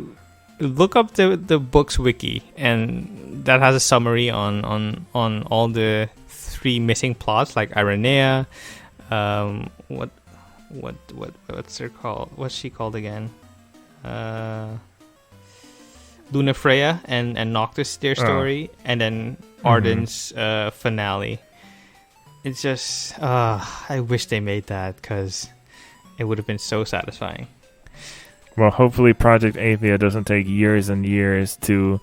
look up the books wiki, and that has a summary on all the 3 missing plots, like Aranea, what's her called? What's she called again? Lunafreya and Noctis, their story, and then Arden's finale. It's just, I wish they made that because it would have been so satisfying. Well, hopefully Project Athia doesn't take years and years to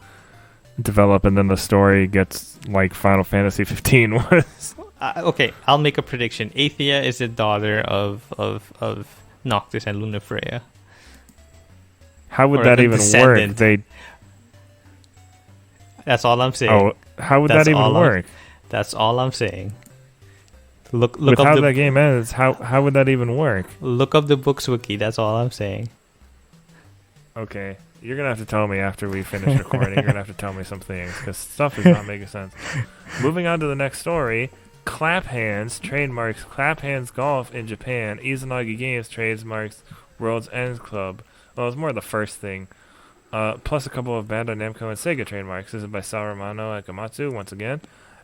develop, and then the story gets like Final Fantasy 15 was. Okay, I'll make a prediction. Athia is the daughter of Noctis and Lunafreya. How would that even work? That's all I'm saying. Oh, how would that even work? That's all I'm saying. Look With up how that game ends, how would that even work? Look up the books wiki. That's all I'm saying. Okay, you're gonna have to tell me after we finish recording. You're gonna have to tell me some things because stuff is not making sense. Moving on to the next story. Clap Hands trademarks Clap Hands Golf in Japan. Izanagi Games trademarks World's End Club. Well, it's more the first thing. Plus a couple of Bandai Namco and Sega trademarks. This is by Saruman Akamatsu once again.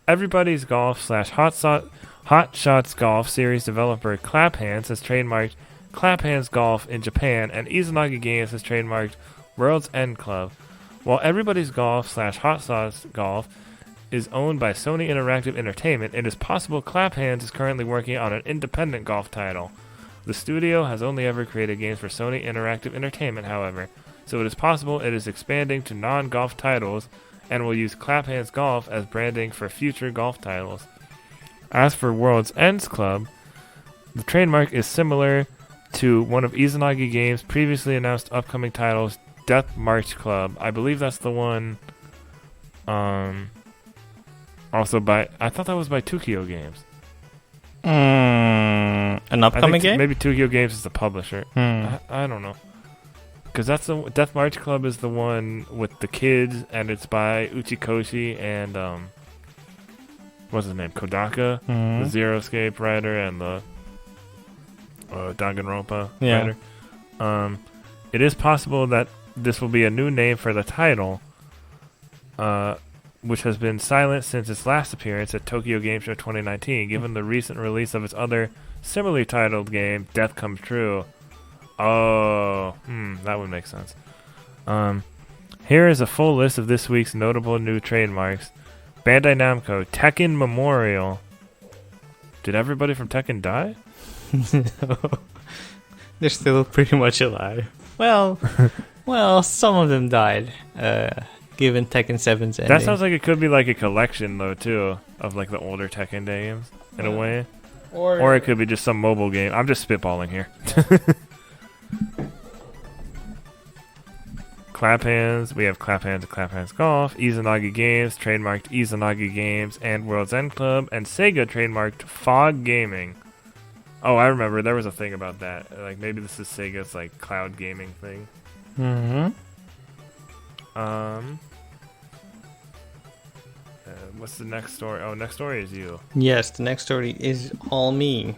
Everybody's Golf / Hot Shots Golf series developer Clap Hands has trademarked Clap Hands Golf in Japan, and Izanagi Games has trademarked World's End Club. While Everybody's Golf / Hot Shots Golf is owned by Sony Interactive Entertainment, it is possible Clap Hands is currently working on an independent golf title. The studio has only ever created games for Sony Interactive Entertainment, however, so it is possible it is expanding to non-golf titles and will use Clap Hands Golf as branding for future golf titles. As for World's Ends Club, the trademark is similar to one of Izanagi Games' previously announced upcoming titles, Death March Club. I believe that's the one also by... I thought that was by Tokyo Games. An upcoming game? Maybe Tokyo Games is the publisher. I don't know. Because that's the Death March Club is the one with the kids, and it's by Uchikoshi and what's his name? Kodaka, the Zero Escape writer, and the Danganronpa writer. It is possible that this will be a new name for the title, which has been silent since its last appearance at Tokyo Game Show 2019, given the recent release of its other similarly titled game, Death Comes True. Oh, that would make sense. Here is a full list of this week's notable new trademarks. Bandai Namco, Tekken Memorial. Did everybody from Tekken die? No. They're still pretty much alive. Well, some of them died, given Tekken 7's ending. That sounds like it could be like a collection, though, too, of like the older Tekken games, in a way. Or it could be just some mobile game. I'm just spitballing here. Clap Hands. We have Clap Hands and Clap Hands Golf. Izanagi Games trademarked Izanagi Games and World's End Club. And Sega trademarked Fog Gaming. Oh, I remember. There was a thing about that. Like, maybe this is Sega's, like, cloud gaming thing. Mm-hmm. What's the next story? Oh, next story is you. Yes, the next story is all me.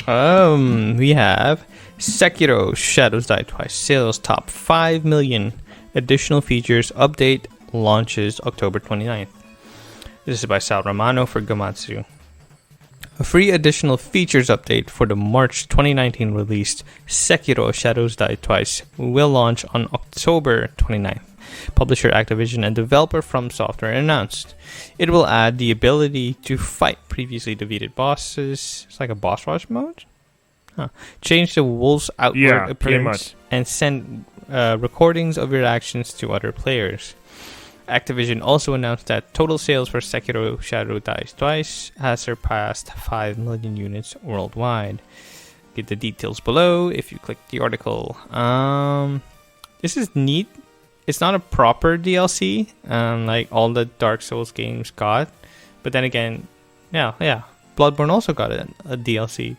We have Sekiro Shadows Die Twice sales top 5 million. Additional features update launches October 29th. This is by Sal Romano for Gamatsu. A free additional features update for the March 2019 released Sekiro Shadows Die Twice will launch on October 29th. Publisher Activision and developer From Software announced. It will add the ability to fight previously defeated bosses. It's like a boss rush mode? Huh. Change the wolf's outward appearance and send recordings of your actions to other players. Activision also announced that total sales for Sekiro Shadow Dies Twice has surpassed 5 million units worldwide. Get the details below if you click the article. This is neat. It's not a proper DLC, like all the Dark Souls games got. But then again, yeah, Bloodborne also got a DLC.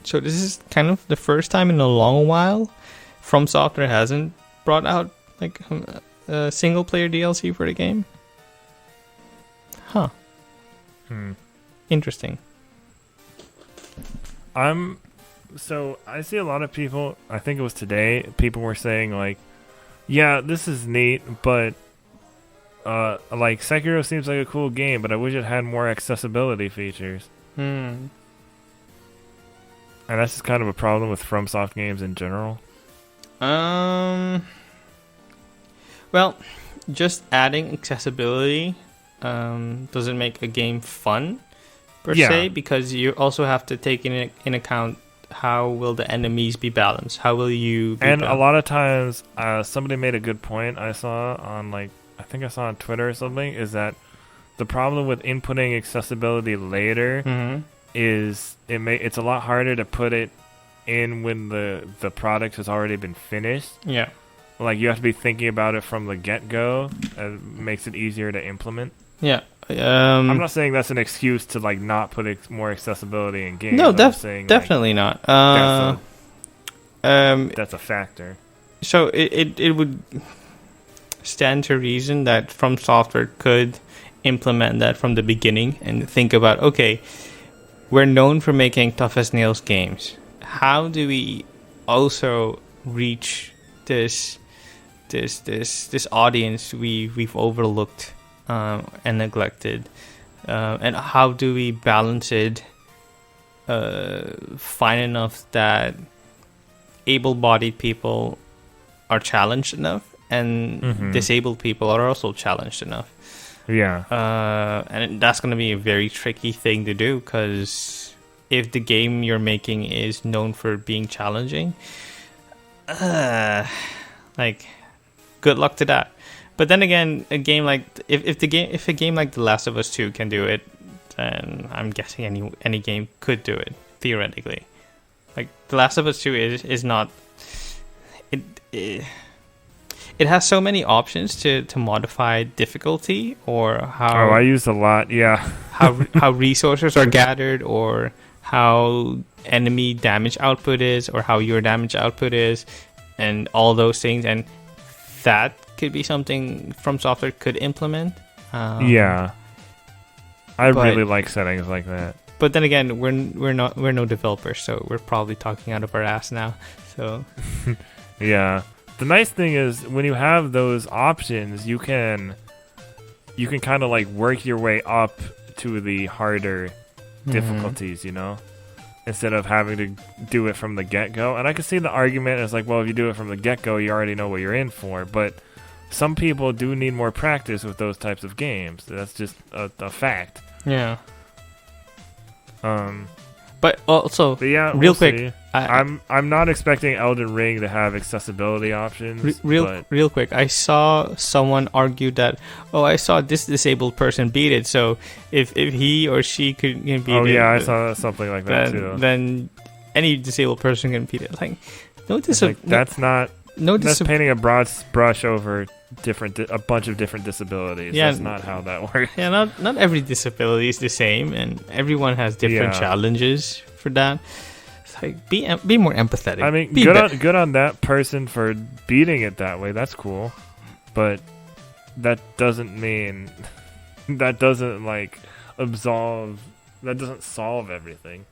So this is kind of the first time in a long while From Software hasn't brought out like a single player DLC for the game. Huh. Interesting. So I see a lot of people, I think it was today, people were saying like, yeah, this is neat, but like Sekiro seems like a cool game, but I wish it had more accessibility features. And that's just kind of a problem with FromSoft games in general. Well, just adding accessibility doesn't make a game fun per se, because you also have to take in account how will the enemies be balanced. How will you be balanced? A lot of times, somebody made a good point I saw on I think I saw on Twitter or something, is that the problem with inputting accessibility later is it's a lot harder to put it in when the product has already been finished. Yeah. Like, you have to be thinking about it from the get-go. It makes it easier to implement. Yeah. I'm not saying that's an excuse to, like, not put more accessibility in games. No, definitely not. That's a factor. So it would stand to reason that From Software could implement that from the beginning and think about, okay, we're known for making tough as nails games. How do we also reach this audience we've overlooked and neglected, and how do we balance it fine enough that able-bodied people are challenged enough and disabled people are also challenged enough. And that's going to be a very tricky thing to do, because if the game you're making is known for being challenging, like, good luck to that. But then again, a game like if a game like The Last of Us 2 can do it, then I'm guessing any game could do it theoretically. Like, The Last of Us 2 is not it has so many options to modify difficulty, or how I used a lot, how resources are gathered, or how enemy damage output is, or how your damage output is, and all those things, and that could be something From Software could implement. I really like settings like that. But then again, we're no developers, so we're probably talking out of our ass now. So yeah, the nice thing is when you have those options, you can kind of like work your way up to the harder difficulties, you know, instead of having to do it from the get-go. And I can see the argument is like, well, if you do it from the get-go, you already know what you're in for. But some people do need more practice with those types of games. That's just a fact. Yeah. But also, real quick, I'm not expecting Elden Ring to have accessibility options. Real quick, I saw someone argue that, I saw this disabled person beat it, so if he or she could beat it. Oh yeah, I saw something like that too. Then any disabled person can beat it. Like, that's painting a broad brush over a bunch of different disabilities. That's not how that works. Yeah, not every disability is the same, and everyone has different challenges for that. It's like, be more empathetic. I mean, good on that person for beating it that way. That's cool. But that doesn't mean... that doesn't, like, absolve... That doesn't solve everything.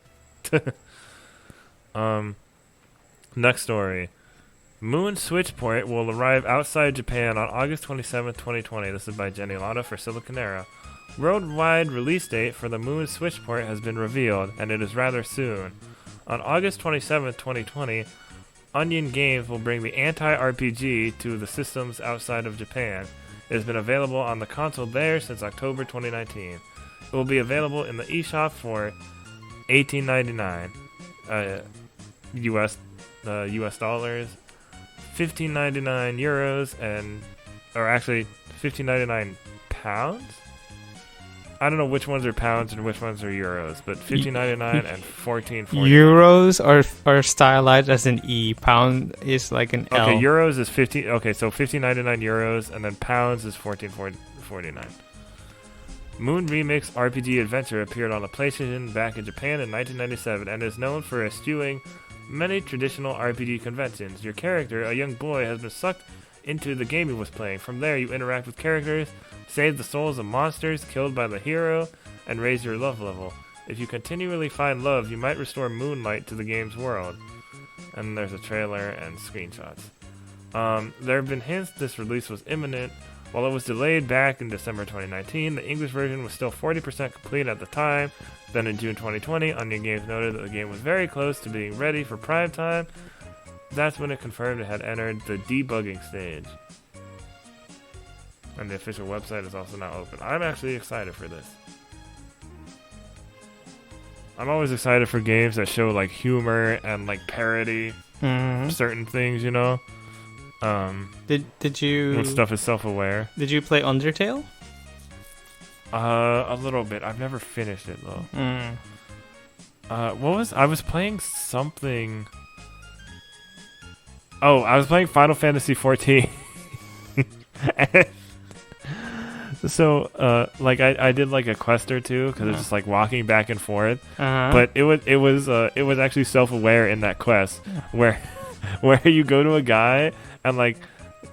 Next story. Moon Switchport will arrive outside Japan on August 27, 2020. This is by Jenny Latta for Siliconera. Worldwide release date for the Moon Switchport has been revealed, and it is rather soon. On August 27, 2020, Onion Games will bring the anti-RPG to the systems outside of Japan. It has been available on the console there since October 2019. It will be available in the eShop for $18.99 US dollars, $15.99 euros, or actually $15.99 pounds. I don't know which ones are pounds and which ones are euros, but $15.99 and $14.49. Euros are stylized as an E. Pound is like an L. Okay, euros is 15. Okay, so $15.99 euros, and then pounds is $14.49. Moon Remix RPG Adventure appeared on the PlayStation back in Japan in 1997 and is known for eschewing many traditional RPG conventions. Your character, a young boy, has been sucked into the game he was playing. From there, you interact with characters, save the souls of monsters killed by the hero, and raise your love level. If you continually find love, you might restore moonlight to the game's world. And there's a trailer and screenshots. There have been hints this release was imminent. While it was delayed back in December 2019, the English version was still 40% complete at the time. Then in June 2020, Onion Games noted that the game was very close to being ready for prime time. That's when it confirmed it had entered the debugging stage. And the official website is also now open. I'm actually excited for this. I'm always excited for games that show like humor and like parody certain things, you know? Did you... When stuff is self-aware. Did you play Undertale? A little bit. I've never finished it though. I was playing something... Oh, I was playing Final Fantasy XIV. So, like I did like a quest or two because it's just like walking back and forth. But it was actually self-aware in that quest where you go to a guy and like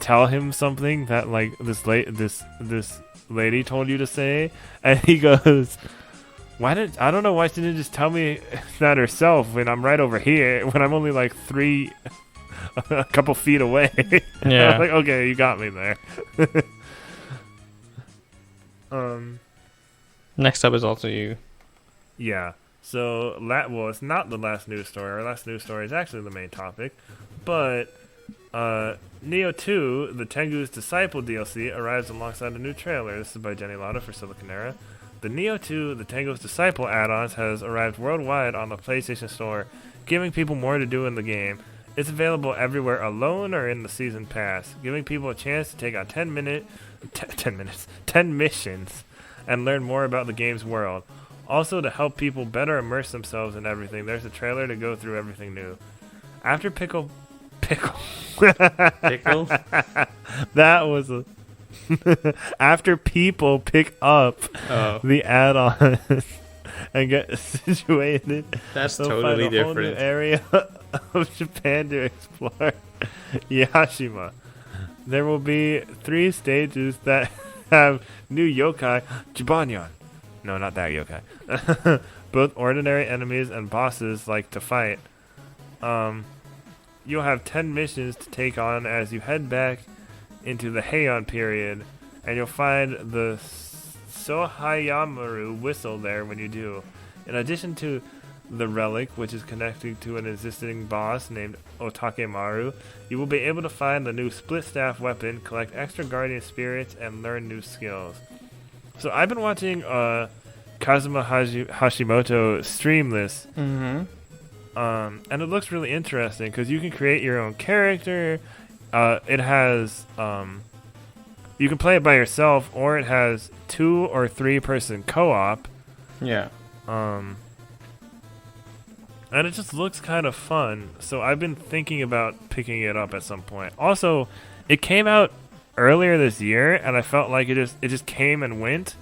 tell him something that like this lady told you to say, and he goes, I don't know why she didn't just tell me that herself when I'm right over here when I'm only like a couple feet away. Yeah. Like, okay, you got me there. Next up is also you. Yeah. So, it's not the last news story. Our last news story is actually the main topic. But, Neo 2, the Tengu's Disciple DLC, arrives alongside a new trailer. This is by Jenny Latta for Siliconera. The Neo 2, the Tengu's Disciple add-ons has arrived worldwide on the PlayStation Store, giving people more to do in the game. It's available everywhere alone or in the Season Pass, giving people a chance to take on 10 missions and learn more about the game's world. Also, to help people better immerse themselves in everything, there's a trailer to go through everything new. After Pickle? That was a... After people pick up the add-on and get situated, that's they'll totally find a whole different new area of Japan to explore. Yashima. There will be 3 stages that have new yokai. Jibanyan. No, not that yokai. Both ordinary enemies and bosses like to fight. You'll have 10 missions to take on as you head back into the Heian period, and you'll find the Sohayamaru whistle there when you do. In addition to the relic, which is connected to an existing boss named Otakemaru, you will be able to find the new split staff weapon, collect extra guardian spirits, and learn new skills. So I've been watching Kazuma Hashimoto stream this, and it looks really interesting because you can create your own character. It has you can play it by yourself, or it has 2 or 3 person co-op. Yeah. And it just looks kind of fun, so I've been thinking about picking it up at some point. Also, it came out earlier this year, and I felt like it just came and went.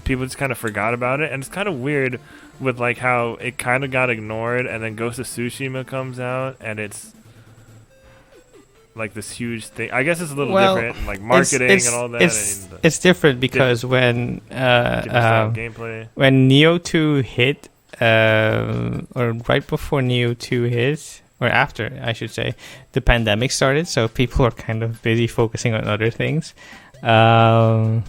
People just kind of forgot about it, and it's kind of weird with like how it kind of got ignored, and then Ghost of Tsushima comes out, and it's like this huge thing. I guess it's a little different, like marketing and all that. It's different because when gameplay, when Neo 2 hit, or right before Neo 2 hit, or after, I should say, the pandemic started, so people are kind of busy focusing on other things. Or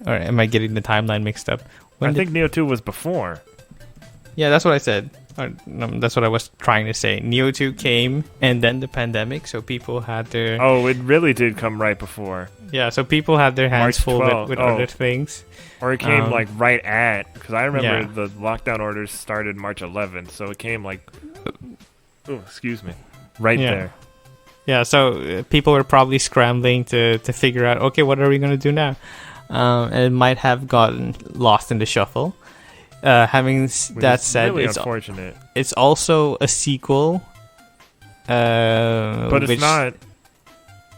am I getting the timeline mixed up? I think Neo 2 was before. Yeah, that's what I said. That's what I was trying to say. Neo 2 came, and then the pandemic, so people had their... Oh, it really did come right before. Yeah, so people had their hands full with other things. Or it came like right at... Because I remember the lockdown orders started March 11th, so it came like... Oh, excuse me. Right there. Yeah, so people were probably scrambling to figure out, okay, what are we going to do now? And it might have gotten lost in the shuffle. Having that said, really unfortunate. It's also a sequel. But it's not.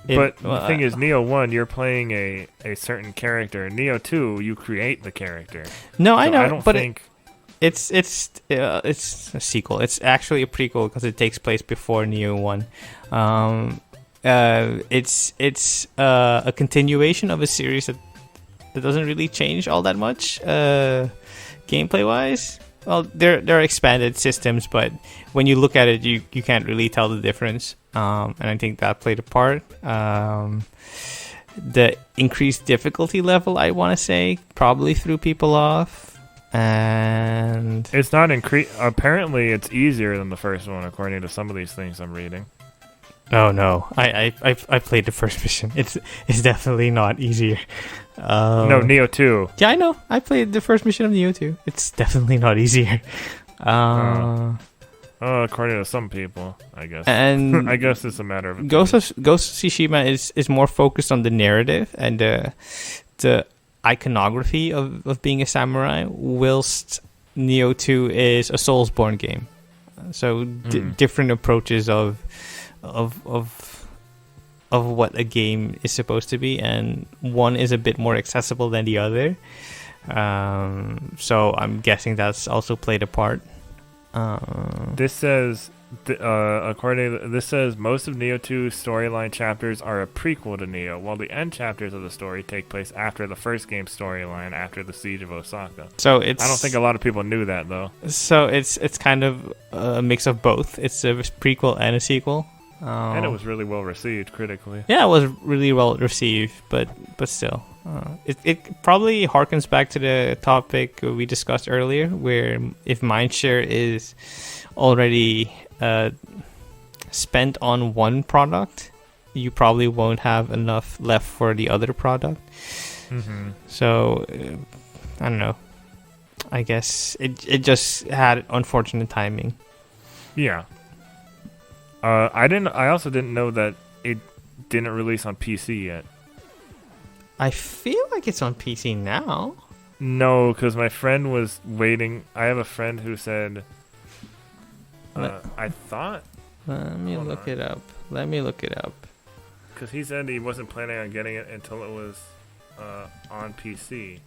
But the thing is, Neo 1, you're playing a certain character. Neo 2, you create the character. No, so I know, I don't think... It's a sequel. It's actually a prequel because it takes place before Neo 1. It's a continuation of a series that doesn't really change all that much gameplay wise. Well, there are expanded systems, but when you look at it, you can't really tell the difference. And I think that played a part. The increased difficulty level, I want to say, probably threw people off. And it's not apparently it's easier than the first one, according to some of these things I'm reading. Oh no, I played the first mission. It's definitely not easier. No, Neo 2. Yeah, I know. I played the first mission of Neo 2. It's definitely not easier. According to some people, I guess. And I guess it's a matter of Ghost of Tsushima is more focused on the narrative and the iconography of being a samurai, whilst Neo 2 is a Soulsborne game. So different approaches of what a game is supposed to be, and one is a bit more accessible than the other. So I'm guessing that's also played a part. This says, this says most of Neo 2's storyline chapters are a prequel to Neo, while the end chapters of the story take place after the first game's storyline, after the Siege of Osaka. So I don't think a lot of people knew that, though. So it's kind of a mix of both. It's a prequel and a sequel. And it was really well received critically. Yeah, it was really well received, but still. It probably harkens back to the topic we discussed earlier, where if mindshare is already spent on one product, you probably won't have enough left for the other product. Mm-hmm. So, I don't know. I guess it just had unfortunate timing. Yeah. I also didn't know that it didn't release on PC yet. I feel like it's on PC now. No, because my friend was waiting. I have a friend who said... I thought... Let me look it up. Because he said he wasn't planning on getting it until it was on PC.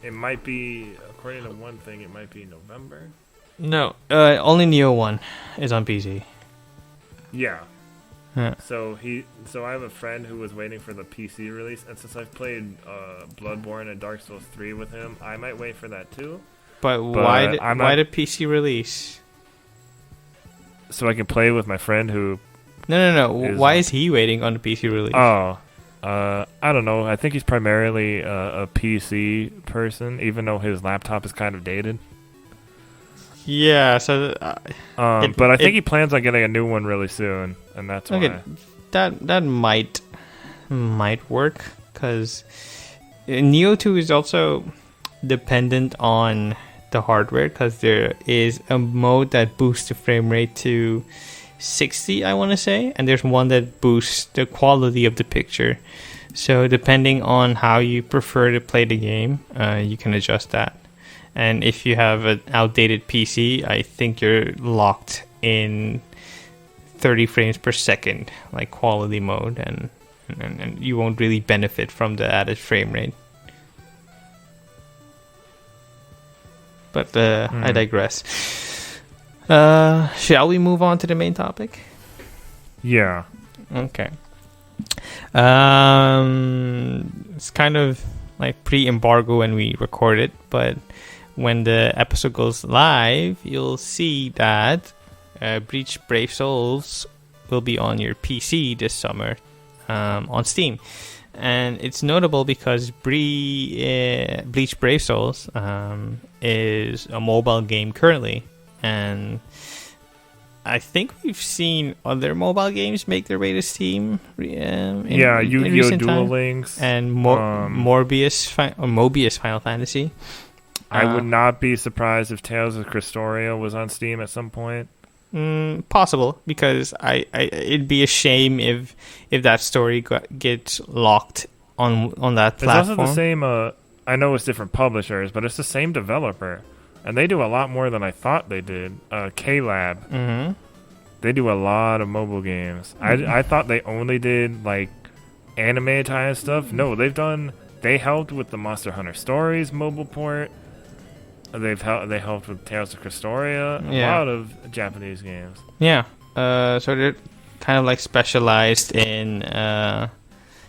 It might be, according to one thing, it might be November. No, only Neo 1 is on PC. Yeah. Yeah. So I have a friend who was waiting for the PC release, and since I've played Bloodborne and Dark Souls 3 with him, I might wait for that too. But why the PC release? So I can play with my friend who... No. Why is he waiting on the PC release? Oh, I don't know. I think he's primarily a PC person, even though his laptop is kind of dated. Yeah, so... but I think he plans on getting a new one really soon, and that's why. That might work, because Neo 2 is also dependent on the hardware, because there is a mode that boosts the frame rate to 60, I want to say, and there's one that boosts the quality of the picture. So depending on how you prefer to play the game, you can adjust that. And if you have an outdated PC, I think you're locked in 30 frames per second, like quality mode, and you won't really benefit from the added frame rate. But I digress. Shall we move on to the main topic? Yeah. Okay. It's kind of like pre-embargo when we record it, but when the episode goes live, you'll see that Bleach Brave Souls will be on your PC this summer on Steam. And it's notable because Bleach Brave Souls is a mobile game currently. And I think we've seen other mobile games make their way to Steam. Yu-Gi-Oh! Duel Links. And Mobius Final Fantasy. I would not be surprised if Tales of Crestoria was on Steam at some point. Possible, because it'd be a shame if that story gets locked on that platform. It's also the same. I know it's different publishers, but it's the same developer, and they do a lot more than I thought they did. K-Lab. Mm-hmm. They do a lot of mobile games. I thought they only did like anime tie stuff. No, they helped with the Monster Hunter Stories mobile port. They helped with Tales of Crestoria. A lot of Japanese games. Yeah. So they're kind of like specialized in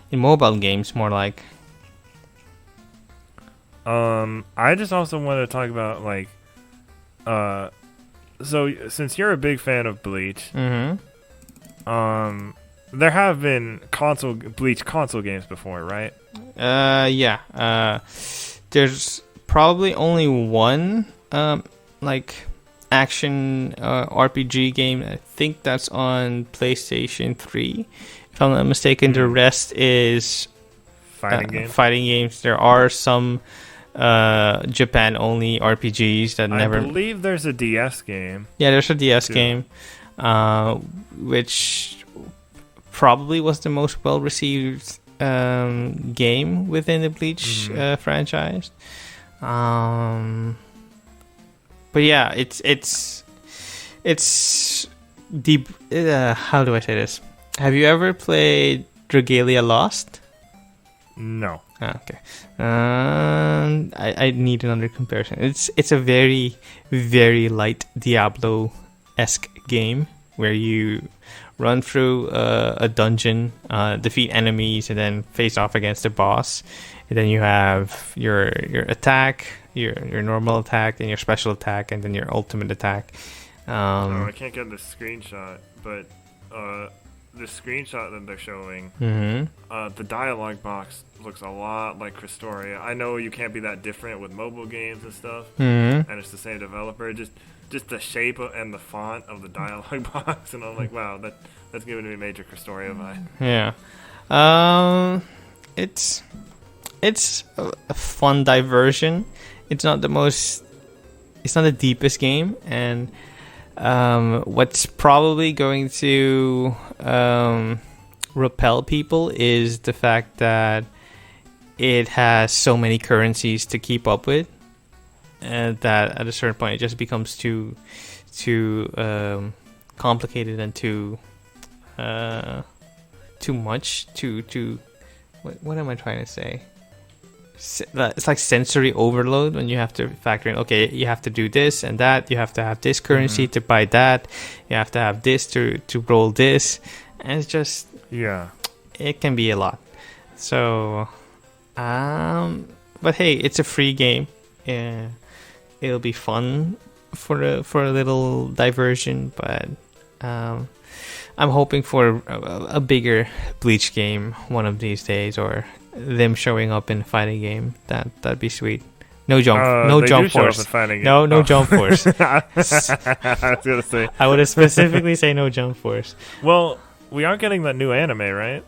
mobile games, more like. I just also want to talk about like, so since you're a big fan of Bleach, mm-hmm. There have been Bleach console games before, right? Yeah. There's probably only one like action RPG game. I think that's on PlayStation 3, if I'm not mistaken. The rest is fighting games. There are some Japan only RPGs that never. I believe there's a DS game. Yeah, there's a DS game, which probably was the most well received game within the Bleach franchise. But yeah, it's deep. How do I say this? Have you ever played Dragalia Lost? No. Okay. I need another comparison. It's a very, very light Diablo-esque game where you run through a dungeon, defeat enemies, and then face off against the boss. And then you have your attack, your normal attack, and your special attack, and then your ultimate attack. I can't get the screenshot, but the screenshot that they're showing, the dialogue box looks a lot like Crestoria. I know you can't be that different with mobile games and stuff, and it's the same developer. Just the shape and the font of the dialogue box, and I'm like, wow, that's giving me a major Crestoria vibe. Yeah. It's a fun diversion. It's not the deepest game, and what's probably going to repel people is the fact that it has so many currencies to keep up with, and that at a certain point it just becomes too complicated and too much. What am I trying to say? It's like sensory overload when you have to factor in, okay, you have to do this and that, you have to have this currency to buy that, you have to have this to roll this, and it's just, it can be a lot. So but hey, it's a free game. It'll be fun for a little diversion, but I'm hoping for a bigger Bleach game one of these days, or them showing up in a fighting game. That'd be sweet. No jump force. No jump force. I was gonna say. I would have specifically say no jump force. Well, we are getting that new anime, right?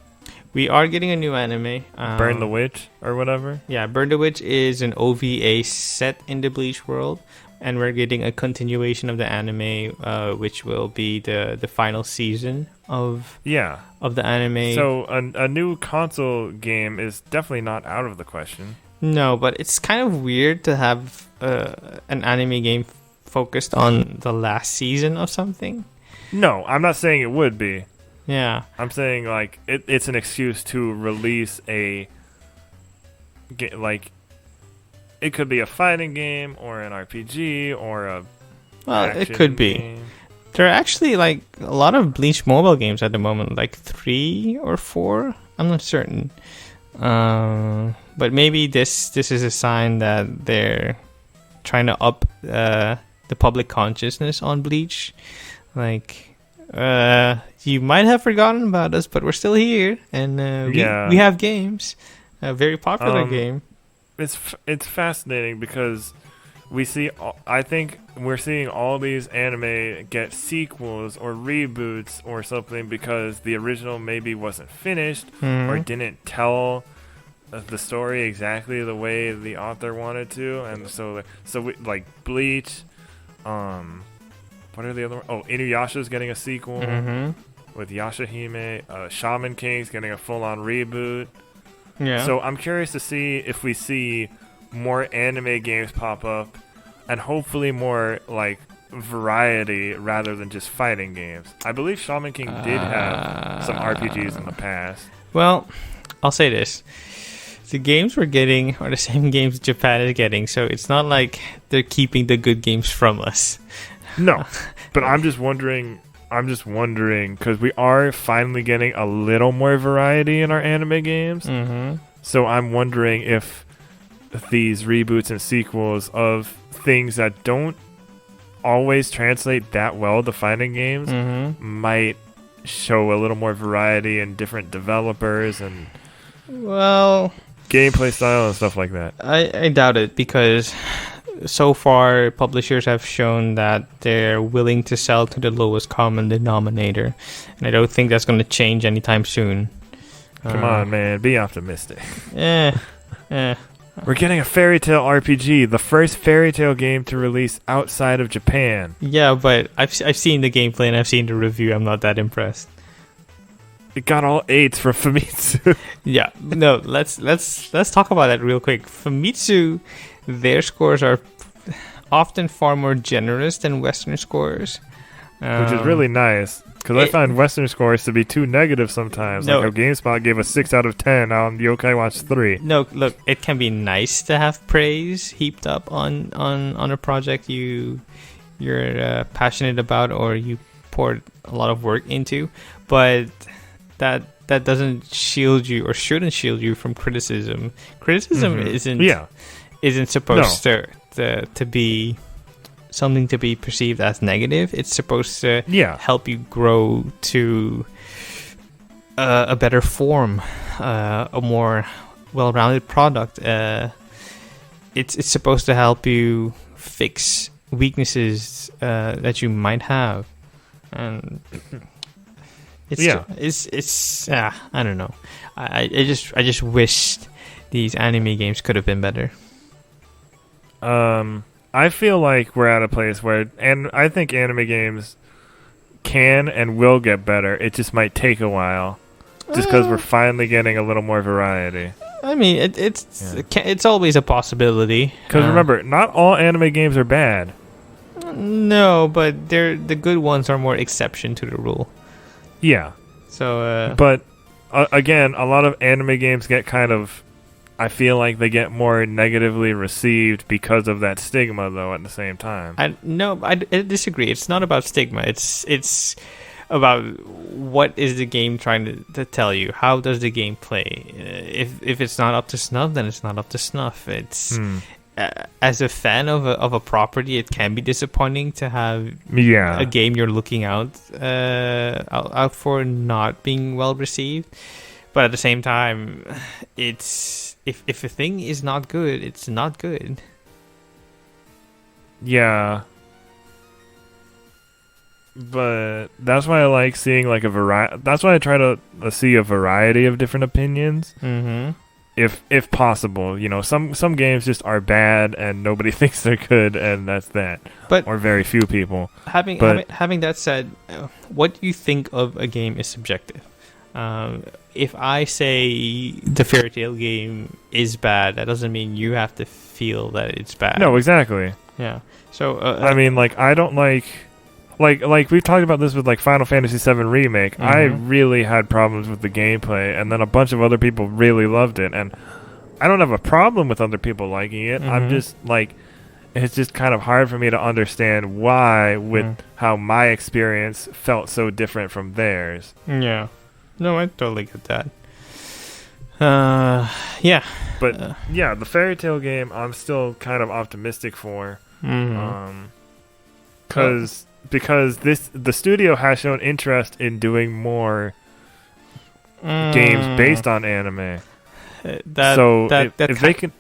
We are getting a new anime. Burn the Witch or whatever. Yeah, Burn the Witch is an OVA set in the Bleach world, and we're getting a continuation of the anime, which will be the final season of the anime. So a new console game is definitely not out of the question. No, but it's kind of weird to have an anime game focused on the last season of something. No, I'm not saying it would be. Yeah. I'm saying like it's an excuse to release a it could be a fighting game or an RPG or a it could be. Game. There are actually like a lot of Bleach mobile games at the moment, like 3 or 4. I'm not certain. But maybe this is a sign that they're trying to up the public consciousness on Bleach. Like, you might have forgotten about us, but we're still here, and we have games. A very popular game. It's fascinating because I think we're seeing all these anime get sequels or reboots or something because the original maybe wasn't finished or didn't tell the story exactly the way the author wanted to, and so we, like Bleach, what are the other ones? Oh, Inuyasha's getting a sequel with Yashahime. Shaman King's getting a full-on reboot. Yeah. So I'm curious to see if we see more anime games pop up, and hopefully more like variety rather than just fighting games. I believe Shaman King did have some RPGs in the past. Well, I'll say this. The games we're getting are the same games Japan is getting, so it's not like they're keeping the good games from us. No, but I'm just wondering because we are finally getting a little more variety in our anime games. So I'm wondering if these reboots and sequels of things that don't always translate that well to fighting games might show a little more variety in different developers and gameplay style and stuff like that. I doubt it, because so far publishers have shown that they're willing to sell to the lowest common denominator, and I don't think that's going to change anytime soon. Come on, man, be optimistic. Yeah. We're getting a Fairy Tail RPG, the first Fairy Tail game to release outside of Japan. Yeah, but I've seen the gameplay and I've seen the review. I'm not that impressed. It got all 8s from Famitsu. Yeah, no. Let's talk about that real quick. Famitsu, their scores are often far more generous than Western scores, which is really nice. Because I find Western scores to be too negative sometimes. Like how GameSpot gave a 6 out of 10 on Yokai Watch 3. No, look, it can be nice to have praise heaped up on a project you're passionate about or you poured a lot of work into, but that doesn't shield you or shouldn't shield you from criticism. Criticism isn't supposed to be something to be perceived as negative. It's supposed to help you grow to a better form, a more well-rounded product. It's supposed to help you fix weaknesses that you might have, and it's I don't know. I just wished these anime games could have been better. I feel like we're at a place where, and I think anime games can and will get better. It just might take a while, just because we're finally getting a little more variety. I mean, it's always a possibility. Because remember, not all anime games are bad. No, but the good ones are more exception to the rule. Yeah. So, but again, a lot of anime games get kind of, I feel like they get more negatively received because of that stigma, though, at the same time. I disagree. It's not about stigma. It's about what is the game trying to tell you. How does the game play? If it's not up to snuff, then it's not up to snuff. It's as a fan of a property, it can be disappointing to have a game you're looking out out for not being well received. But at the same time, it's if a thing is not good, it's not good. Yeah. But that's why I like seeing like a variety. That's why I try to see a variety of different opinions. Mm-hmm. If possible, you know, some games just are bad and nobody thinks they're good, and that's that. But or very few people. Having that said, what you think of a game is subjective. If I say the Fairy Tail game is bad, that doesn't mean you have to feel that it's bad. No, exactly. Yeah. So I mean, like, I don't like we've talked about this with like Final Fantasy VII Remake. I really had problems with the gameplay, and then a bunch of other people really loved it, and I don't have a problem with other people liking it. I'm just like, it's just kind of hard for me to understand why with how my experience felt so different from theirs. Yeah. No, I totally get that. Yeah. But yeah, the Fairy Tail game I'm still kind of optimistic for. Because the studio has shown interest in doing more games based on anime. If they can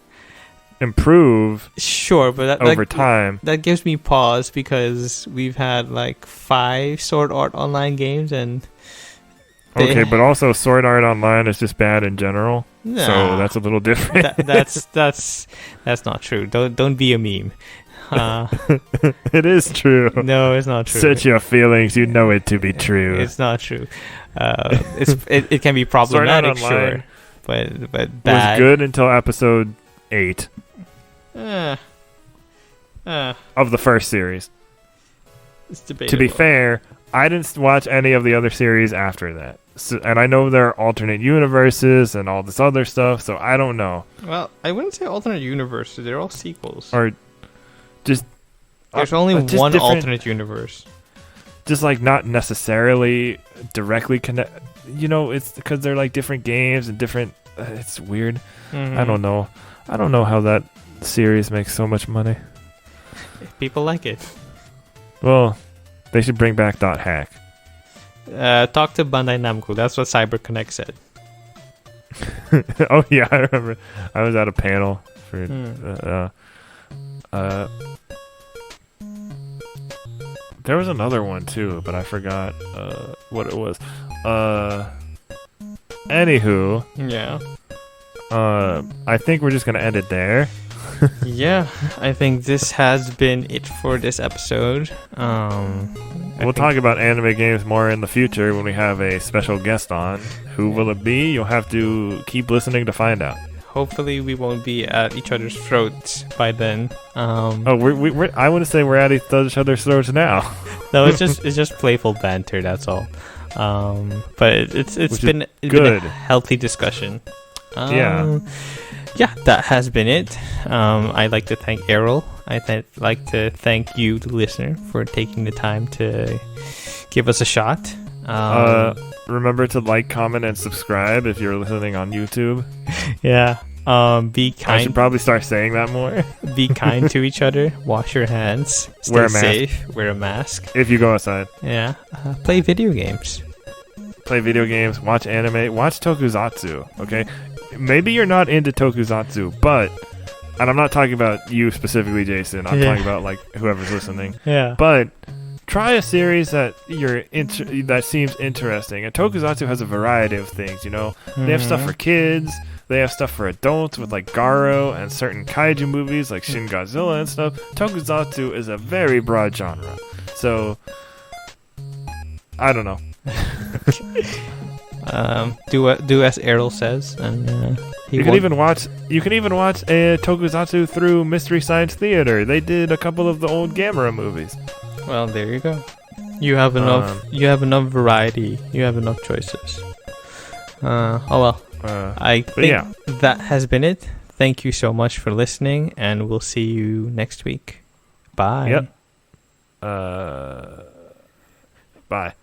improve, sure, but over time, that gives me pause because we've had like 5 Sword Art Online games, and okay, but also Sword Art Online is just bad in general, so that's a little different. That's not true. Don't be a meme. It is true. No, it's not true. Search your feelings. You know it to be true. It's not true. It can be problematic, sure, but bad. Was good until episode 8 of the first series. It's debatable. To be fair, I didn't watch any of the other series after that, and I know there are alternate universes and all this other stuff, so I don't know. Well, I wouldn't say alternate universes. They're all sequels. Or just there's only one alternate universe. Just like not necessarily directly connect. You know, it's because they're like different games and different. It's weird. I don't know. I don't know how that series makes so much money. People like it. Well, they should bring back .hack. Talk to Bandai Namco. That's what CyberConnect said. Oh yeah, I remember. I was at a panel for. There was another one too, but I forgot what it was. Anywho. Yeah. I think we're just gonna end it there. Yeah, I think this has been it for this episode. We'll talk about anime games more in the future when we have a special guest on. Who will it be? You'll have to keep listening to find out. Hopefully we won't be at each other's throats by then. We're I want to say we're at each other's throats now. No, it's just playful banter. That's all. But it's been a healthy discussion. Yeah, that has been it. I'd like to thank Erroll. I'd like to thank you, the listener, for taking the time to give us a shot. Remember to like, comment, and subscribe if you're listening on YouTube. Yeah. Be kind. I should probably start saying that more. Be kind to each other. Wash your hands. Stay safe. Wear a mask. If you go outside. Yeah. Play video games. Watch anime. Watch tokusatsu. Okay? Maybe you're not into tokusatsu, but... And I'm not talking about you specifically, Jason. I'm talking about like whoever's listening. Yeah. But... try a series that that seems interesting. And tokusatsu has a variety of things, you know. They have stuff for kids. They have stuff for adults with like Garo and certain kaiju movies like Shin Godzilla and stuff. Tokusatsu is a very broad genre. So, I don't know. Do as Errol says, and you can even watch a tokusatsu through Mystery Science Theater. They did a couple of the old Gamera movies. Well, there you go. You have enough. You have enough variety. You have enough choices. I think that has been it. Thank you so much for listening, and we'll see you next week. Bye. Yep. Bye.